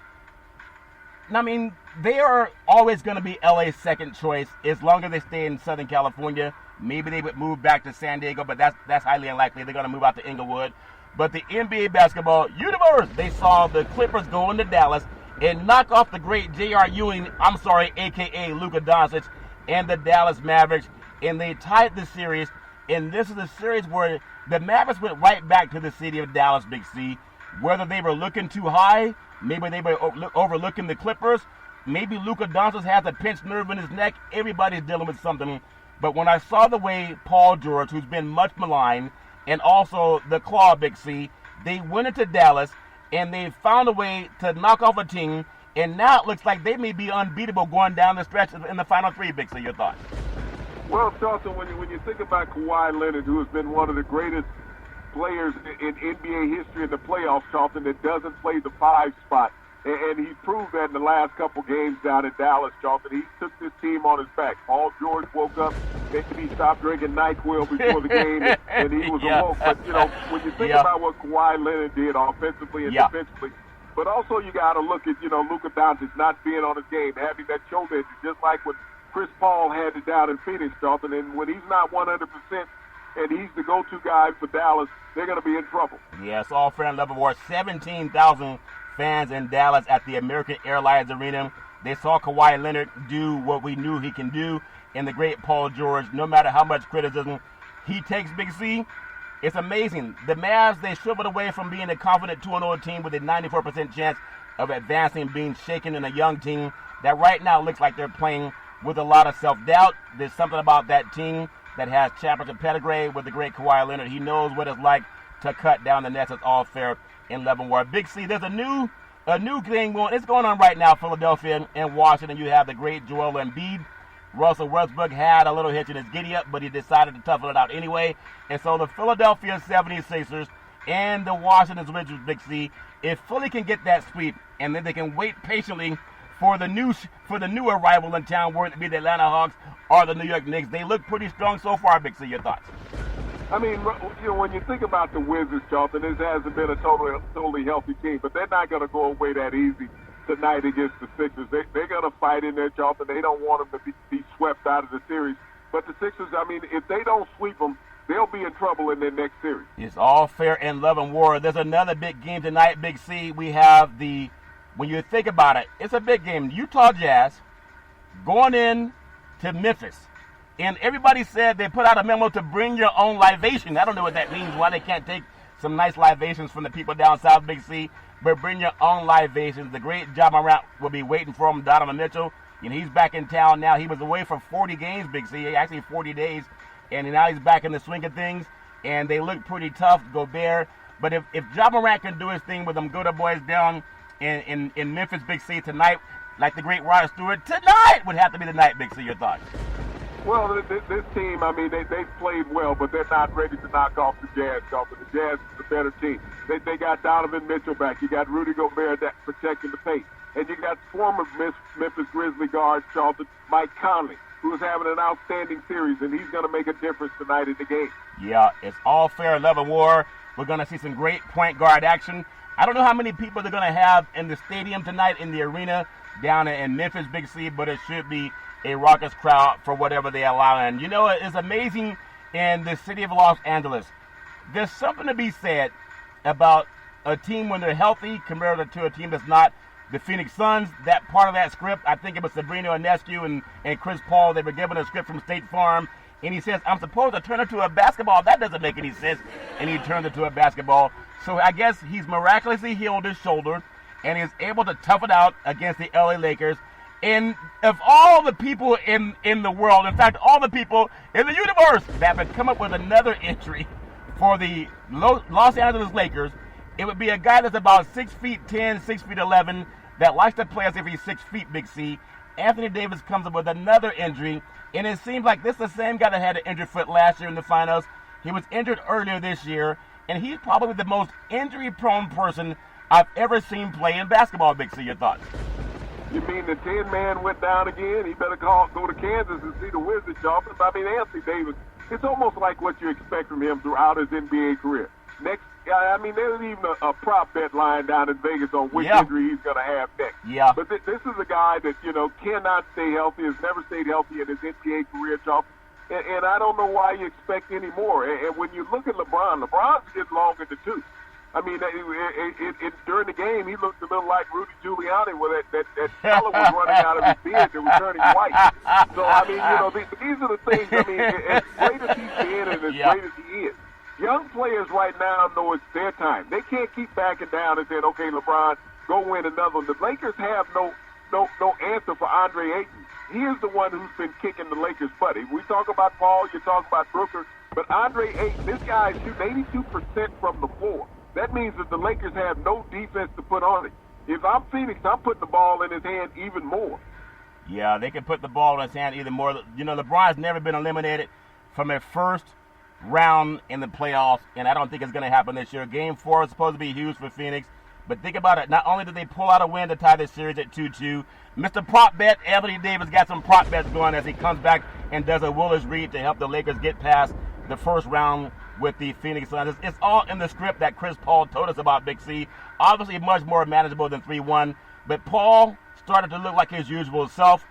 I mean, they are always going to be LA's second choice as long as they stay in Southern California. Maybe they would move back to San Diego, but that's highly unlikely. They're going to move out to Inglewood. But the NBA basketball universe, they saw the Clippers go into Dallas and knock off the great J.R. Ewing, a.k.a. Luka Doncic, and the Dallas Mavericks, and they tied the series. And this is a series where the Mavericks went right back to the city of Dallas, Big C. Whether they were looking too high, maybe they were overlooking the Clippers, maybe Luka Doncic has a pinched nerve in his neck. Everybody's dealing with something. But when I saw the way Paul George, who's been much maligned, and also the Claw, Big C, they went into Dallas, and they found a way to knock off a team, and now it looks like they may be unbeatable going down the stretch in the final 3, Big C. Your thoughts? Well, Charlton, when you think about Kawhi Leonard, who has been one of the greatest players in NBA history in the playoffs, Charlton, that doesn't play the 5 spot, and he proved that in the last couple games down in Dallas, Charlton. He took this team on his back. Paul George woke up, and he stopped drinking NyQuil before the game, and he was awoke. But, when you think about what Kawhi Leonard did offensively and defensively, but also you got to look at, Luka Doncic not being on his game, having that shoulder injury, just like what Chris Paul had it down in Phoenix, Charlton. And when he's not 100% and he's the go-to guy for Dallas, they're going to be in trouble. Yeah, it's all fair and level war. 17,000 fans in Dallas at the American Airlines Arena. They saw Kawhi Leonard do what we knew he can do, and the great Paul George, no matter how much criticism he takes, Big C, it's amazing. The Mavs, they shriveled away from being a confident 2-0 team with a 94% chance of advancing, being shaken in a young team that right now looks like they're playing with a lot of self-doubt. There's something about that team that has championship pedigree with the great Kawhi Leonard. He knows what it's like to cut down the nets. It's all fair in Love and War. Big C, there's a new thing going. It's going on right now, Philadelphia and Washington. You have the great Joel Embiid. Russell Westbrook had a little hitch in his giddy-up, but he decided to toughen it out anyway. And so the Philadelphia 76ers and the Washington Wizards, Big C, if Philly can get that sweep, and then they can wait patiently for the new arrival in town, whether it be the Atlanta Hawks or the New York Knicks, they look pretty strong so far, Big C. Your thoughts? I mean, when you think about the Wizards, Charlton, this hasn't been a totally healthy team, but they're not going to go away that easy tonight against the Sixers. They're going to fight in there, Charlton. They don't want them to be swept out of the series. But the Sixers, I mean, if they don't sweep them, they'll be in trouble in their next series. It's all fair in love and war. There's another big game tonight, Big C. We have when you think about it, it's a big game. Utah Jazz going in to Memphis. And everybody said they put out a memo to bring your own libation. I don't know what that means, why they can't take some nice libations from the people down south, Big C. But bring your own libations. The great Ja Morant will be waiting for him, Donovan Mitchell. And he's back in town now. He was away for 40 games, Big C, actually 40 days. And now he's back in the swing of things. And they look pretty tough, Gobert. But if Ja Morant can do his thing with them good boys down in Memphis, Big C, tonight, like the great Rod Stewart, tonight would have to be the night, Big C. Your thoughts? Well, this team, I mean, they've played well, but they're not ready to knock off the Jazz, Charlton. The Jazz is the better team. They got Donovan Mitchell back. You got Rudy Gobert protecting the paint. And you got former Memphis Grizzly guard, Charlton, Mike Conley, who is having an outstanding series, and he's going to make a difference tonight in the game. Yeah, it's all fair love and war. We're going to see some great point guard action. I don't know how many people they're going to have in the stadium tonight, in the arena down in Memphis, Big C, but it should be a raucous crowd for whatever they allow. And you know, it's amazing in the city of Los Angeles. There's something to be said about a team when they're healthy compared to a team that's not. The Phoenix Suns, that part of that script, I think it was Sabrina Ionescu and Chris Paul, they were given a script from State Farm, and he says, I'm supposed to turn it to a basketball. That doesn't make any sense. And he turned it to a basketball. So I guess he's miraculously healed his shoulder, and is able to tough it out against the LA Lakers. And of all the people in the world, in fact, all the people in the universe that would come up with another entry for the Los Angeles Lakers, it would be a guy that's about 6'10", 6'11", that likes to play as if he's 6 feet, Big C. Anthony Davis comes up with another injury, and it seems like this is the same guy that had an injured foot last year in the finals. He was injured earlier this year, and he's probably the most injury-prone person I've ever seen play in basketball, Big C. Your thoughts? You mean the 10-man went down again? He better go to Kansas and see the Wizards, Charlton. I mean, Anthony Davis, it's almost like what you expect from him throughout his NBA career. I mean, there's even a prop bet line down in Vegas on which injury he's going to have next. Yeah. But this is a guy that, cannot stay healthy, has never stayed healthy in his NBA career, Charlton. And I don't know why you expect any more. And when you look at LeBron's getting long in the tooth. I mean, during the game, he looked a little like Rudy Giuliani, where that color was running out of his beard that was turning white. So, I mean, these are the things, I mean, as great as he's been and as great as he is, young players right now know it's their time. They can't keep backing down and saying, okay, LeBron, go win another one. The Lakers have no answer for Andre Ayton. He is the one who's been kicking the Lakers' butt. We talk about Paul, you talk about Brooker, but Andre Ayton, this guy is shooting 82% from the floor. That means that the Lakers have no defense to put on it. If I'm Phoenix, I'm putting the ball in his hand even more. Yeah, they can put the ball in his hand even more. You know, LeBron's never been eliminated from a first round in the playoffs, and I don't think it's going to happen this year. Game 4 is supposed to be huge for Phoenix, but think about it. Not only did they pull out a win to tie this series at 2-2, Mr. Prop Bet, Anthony Davis, got some prop bets going as he comes back and does a Willis Reed to help the Lakers get past the first round with the Phoenix Suns. It's all in the script that Chris Paul told us about, Big C. Obviously much more manageable than 3-1, but Paul started to look like his usual self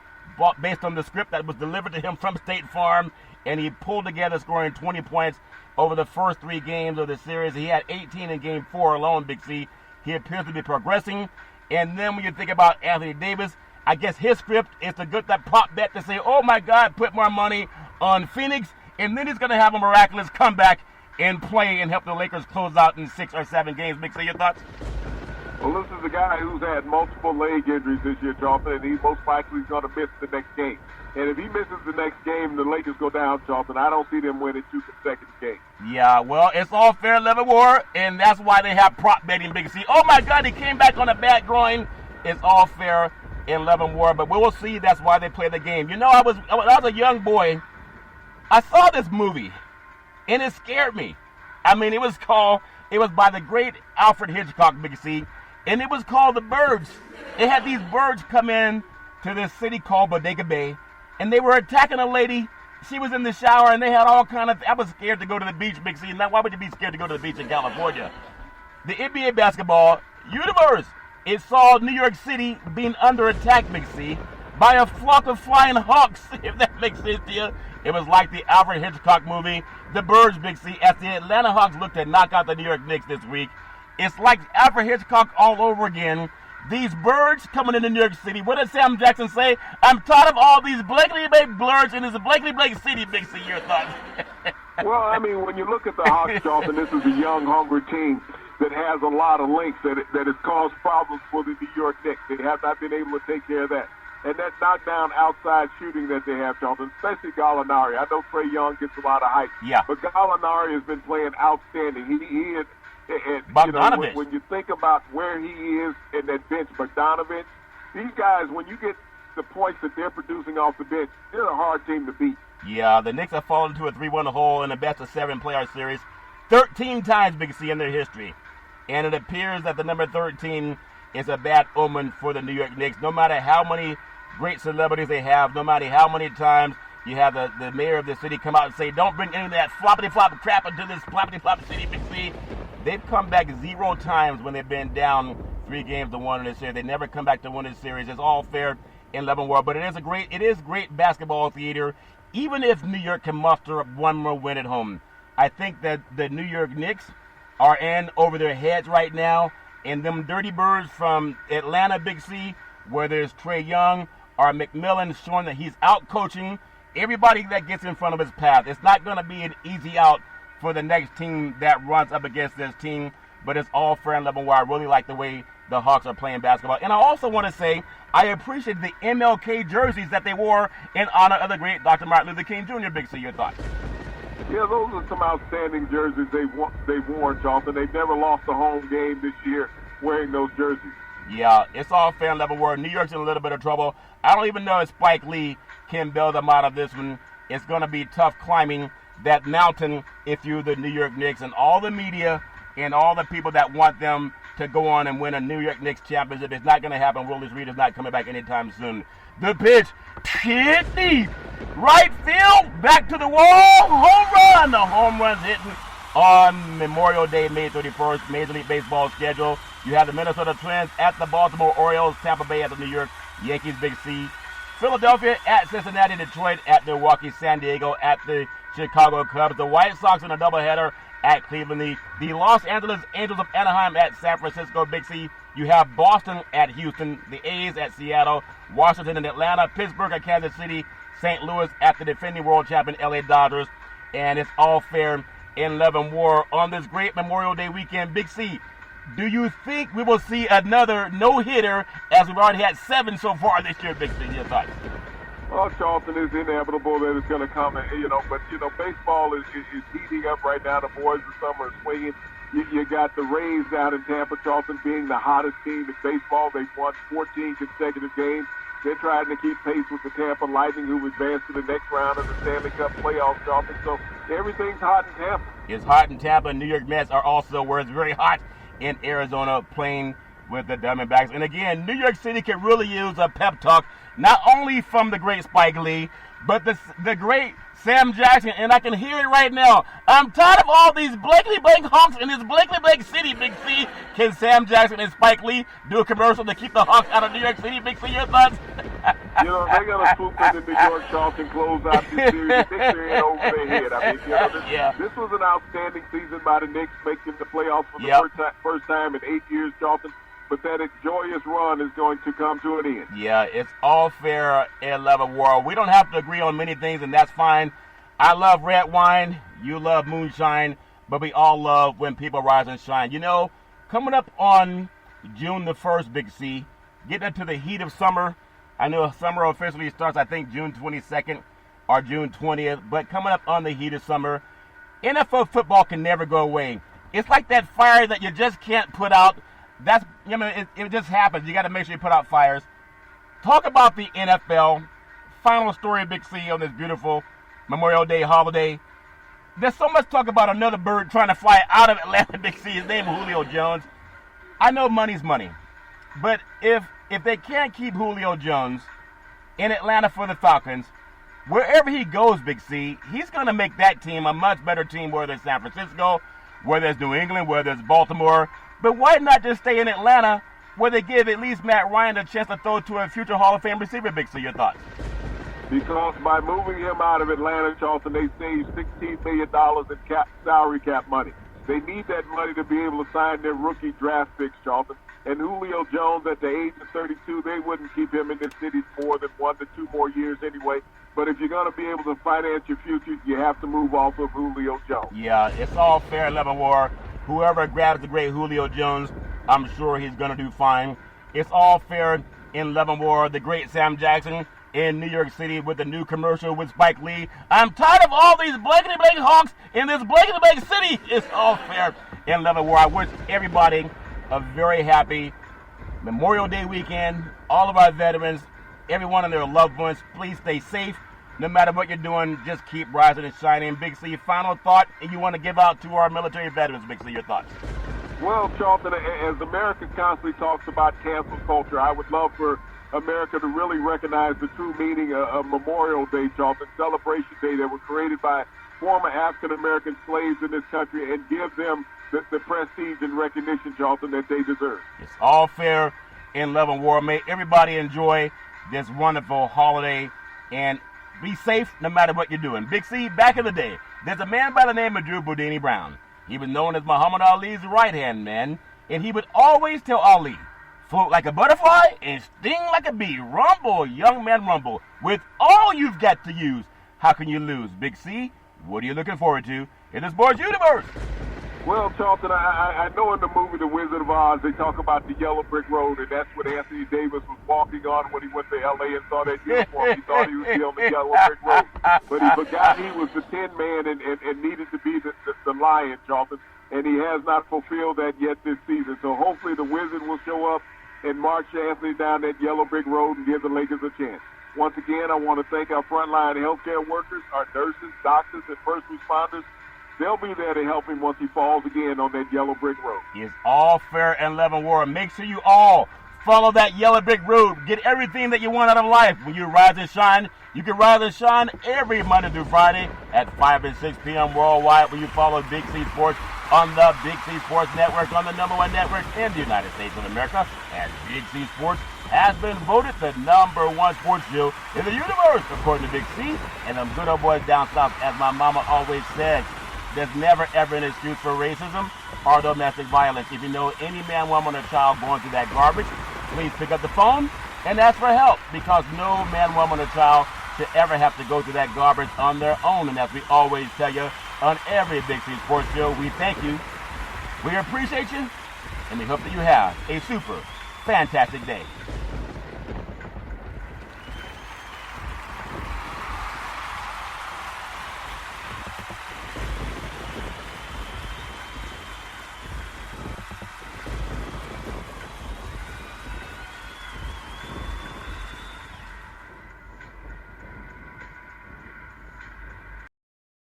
based on the script that was delivered to him from State Farm, and he pulled together scoring 20 points over the first 3 games of the series. He had 18 in Game 4 alone, Big C. He appears to be progressing. And then when you think about Anthony Davis, I guess his script is to get that prop bet to say, oh my God, put more money on Phoenix, and then he's going to have a miraculous comeback and play and help the Lakers close out in 6 or 7 games. Big C, your thoughts? Well, this is a guy who's had multiple leg injuries this year, Charlton, and he most likely is going to miss the next game. And if he misses the next game, the Lakers go down, Charlton. I don't see them winning 2 consecutive games. Yeah, well, it's all fair level war, and that's why they have prop betting, Big C. Oh, my God, he came back on a bad groin. It's all fair in love and war, but we will see. That's why they play the game. You know, when I was a young boy, I saw this movie, and it scared me. I mean, it was by the great Alfred Hitchcock, Big C, and it was called The Birds. It had these birds come in to this city called Bodega Bay, and they were attacking a lady she was in the shower, and they had all kind of. I was scared to go to the beach, Big C. Now, why would you be scared to go to the beach in California? The NBA basketball universe, it saw New York City being under attack, Big C, by a flock of flying hawks. If that makes sense to you, it was like the Alfred Hitchcock movie, The Birds, Big C. As the Atlanta Hawks looked to knock out the New York Knicks this week, it's like Alfred Hitchcock all over again. These birds coming into New York City. What did Sam Jackson say? I'm tired of all these blankly baked blurs in this blankly baked city, Big C. Your thoughts? Well, I mean, when you look at the Hawks, Charlton, this is a young, hungry team that has a lot of links that has caused problems for the New York Knicks. They have not been able to take care of that. And that knockdown outside shooting that they have, Charlton, especially Gallinari. I know Trae Young gets a lot of hype. Yeah. But Gallinari has been playing outstanding. He is. And, when you think about where he is in that bench, Bogdanovich, these guys, when you get the points that they're producing off the bench, they're a hard team to beat. Yeah, the Knicks have fallen to a 3-1 hole in a best-of-7 playoff series 13 times, Big C, in their history. And it appears that the number 13 is a bad omen for the New York Knicks. No matter how many great celebrities they have, no matter how many times you have the mayor of the city come out and say, don't bring any of that floppity-flop crap into this floppity-flop city, Big C. They've come back 0 times when they've been down 3-1 in this series. They never come back to win this series. It's all fair in love and war, but it is great basketball theater, even if New York can muster up one more win at home. I think that the New York Knicks are in over their heads right now, and them dirty birds from Atlanta, Big C, whether it's Trae Young or McMillan, showing that he's out coaching everybody that gets in front of his path. It's not going to be an easy out for the next team that runs up against this team, but it's all fair and level where I really like the way the Hawks are playing basketball. And I also want to say I appreciate the MLK jerseys that they wore in honor of the great Dr. Martin Luther King Jr. Big C, your thoughts? Yeah, those are some outstanding jerseys they've worn, Charlton. They've never lost a home game this year wearing those jerseys. Yeah, it's all fair and level where New York's in a little bit of trouble. I don't even know if Spike Lee can bail them out of this one. It's going to be tough climbing that mountain if you're the New York Knicks, and all the media and all the people that want them to go on and win a New York Knicks championship. It's not going to happen. Willis Reed is not coming back anytime soon. The pitch, hit deep, right field, back to the wall, home run. The home run's hitting on Memorial Day, May 31st, Major League Baseball schedule. You have the Minnesota Twins at the Baltimore Orioles, Tampa Bay at the New York Yankees, Big C. Philadelphia at Cincinnati, Detroit at Milwaukee, San Diego at the Chicago Cubs. The White Sox in a doubleheader at Cleveland. The Los Angeles Angels of Anaheim at San Francisco, Big C. You have Boston at Houston, the A's at Seattle, Washington and Atlanta, Pittsburgh at Kansas City, St. Louis at the defending world champion LA Dodgers. And it's all fair in love and war on this great Memorial Day weekend. Big C, do you think we will see another no-hitter as we've already had 7 so far this year, Big C? Your thoughts? Well, Charlton, is inevitable that it's going to come, but baseball is heating up right now. The boys of summer are swinging. You got the Rays down in Tampa, Charlton, being the hottest team in baseball. They've won 14 consecutive games. They're trying to keep pace with the Tampa Lightning, who advanced to the next round of the Stanley Cup playoffs, Charlton. So everything's hot in Tampa. It's hot in Tampa. New York Mets are also where it's very hot in Arizona, playing with the Diamondbacks. And again, New York City could really use a pep talk, not only from the great Spike Lee, but the great Sam Jackson, and I can hear it right now. I'm tired of all these blankly blank Hawks in this blankly blank city, Big C. Can Sam Jackson and Spike Lee do a commercial to keep the Hawks out of New York City, Big C? Your thoughts? They're going to swoop into New York, Charlton, close out this series, victory in over their head. I mean, this was an outstanding season by the Knicks, making the playoffs for the first time in 8 years, Charlton. But that joyous run is going to come to an end. Yeah, it's all fair in love and war. We don't have to agree on many things, and that's fine. I love red wine. You love moonshine. But we all love when people rise and shine. You know, coming up on June the 1st, Big C, getting into the heat of summer. I know summer officially starts, I think, June 22nd or June 20th. But coming up on the heat of summer, NFL football can never go away. It's like that fire that you just can't put out. It just happens. You got to make sure you put out fires. Talk about the NFL. Final story, Big C, on this beautiful Memorial Day holiday. There's so much talk about another bird trying to fly out of Atlanta, Big C. His name is Julio Jones. I know money's money, but if they can't keep Julio Jones in Atlanta for the Falcons, wherever he goes, Big C, he's going to make that team a much better team, whether it's San Francisco, whether it's New England, whether it's Baltimore. But why not just stay in Atlanta, where they give at least Matt Ryan a chance to throw to a future Hall of Fame receiver, Big C? Your thoughts? Because by moving him out of Atlanta, Charlton, they saved $16 million in salary cap money. They need that money to be able to sign their rookie draft picks, Charlton. And Julio Jones, at the age of 32, they wouldn't keep him in the city more than 1 to 2 more years anyway. But if you're going to be able to finance your future, you have to move off of Julio Jones. Yeah, it's all fair in Love and War. Whoever grabs the great Julio Jones, I'm sure he's going to do fine. It's all fair in Love and War. The great Sam Jackson in New York City with the new commercial with Spike Lee. I'm tired of all these blankety-blank Hawks in this blankety-blank city. It's all fair in Love and War. I wish everybody a very happy Memorial Day weekend. All of our veterans, everyone and their loved ones, please stay safe. No matter what you're doing, just keep rising and shining. Big C, final thought you want to give out to our military veterans, Big C, your thoughts? Well, Charlton, as America constantly talks about cancel culture, I would love for America to really recognize the true meaning of Memorial Day, Charlton, Celebration Day, that was created by former African-American slaves in this country, and give them the prestige and recognition, Charlton, that they deserve. It's all fair in Love and War. May everybody enjoy this wonderful holiday and be safe no matter what you're doing. Big C, back in the day, there's a man by the name of Drew Boudini Brown. He was known as Muhammad Ali's right-hand man, and he would always tell Ali, float like a butterfly and sting like a bee. Rumble, young man, rumble. With all you've got to use, how can you lose? Big C, what are you looking forward to in the sports universe? Well, Charlton, I know in the movie The Wizard of Oz, they talk about the yellow brick road, and that's what Anthony Davis was walking on when he went to L.A. and saw that uniform. He thought he was still on the yellow brick road. But he forgot he was the Tin Man and needed to be the lion, Charlton, and he has not fulfilled that yet this season. So hopefully the Wizard will show up and march Anthony down that yellow brick road and give the Lakers a chance. Once again, I want to thank our frontline healthcare workers, our nurses, doctors, and first responders. They'll be there to help him once he falls again on that yellow brick road. It's all fair in Love and War. Make sure you all follow that yellow brick road. Get everything that you want out of life. When you rise and shine, you can rise and shine every Monday through Friday at 5 and 6 p.m. worldwide when you follow Big C Sports on the Big C Sports Network, on the #1 network in the United States of America. And Big C Sports has been voted the #1 sports show in the universe, according to Big C. And them good old boys down south, as my mama always said, there's never ever an excuse for racism or domestic violence. If you know any man, woman, or child going through that garbage, please pick up the phone and ask for help, because no man, woman, or child should ever have to go through that garbage on their own. And as we always tell you on every Big C Sports show, we thank you, we appreciate you, and we hope that you have a super fantastic day.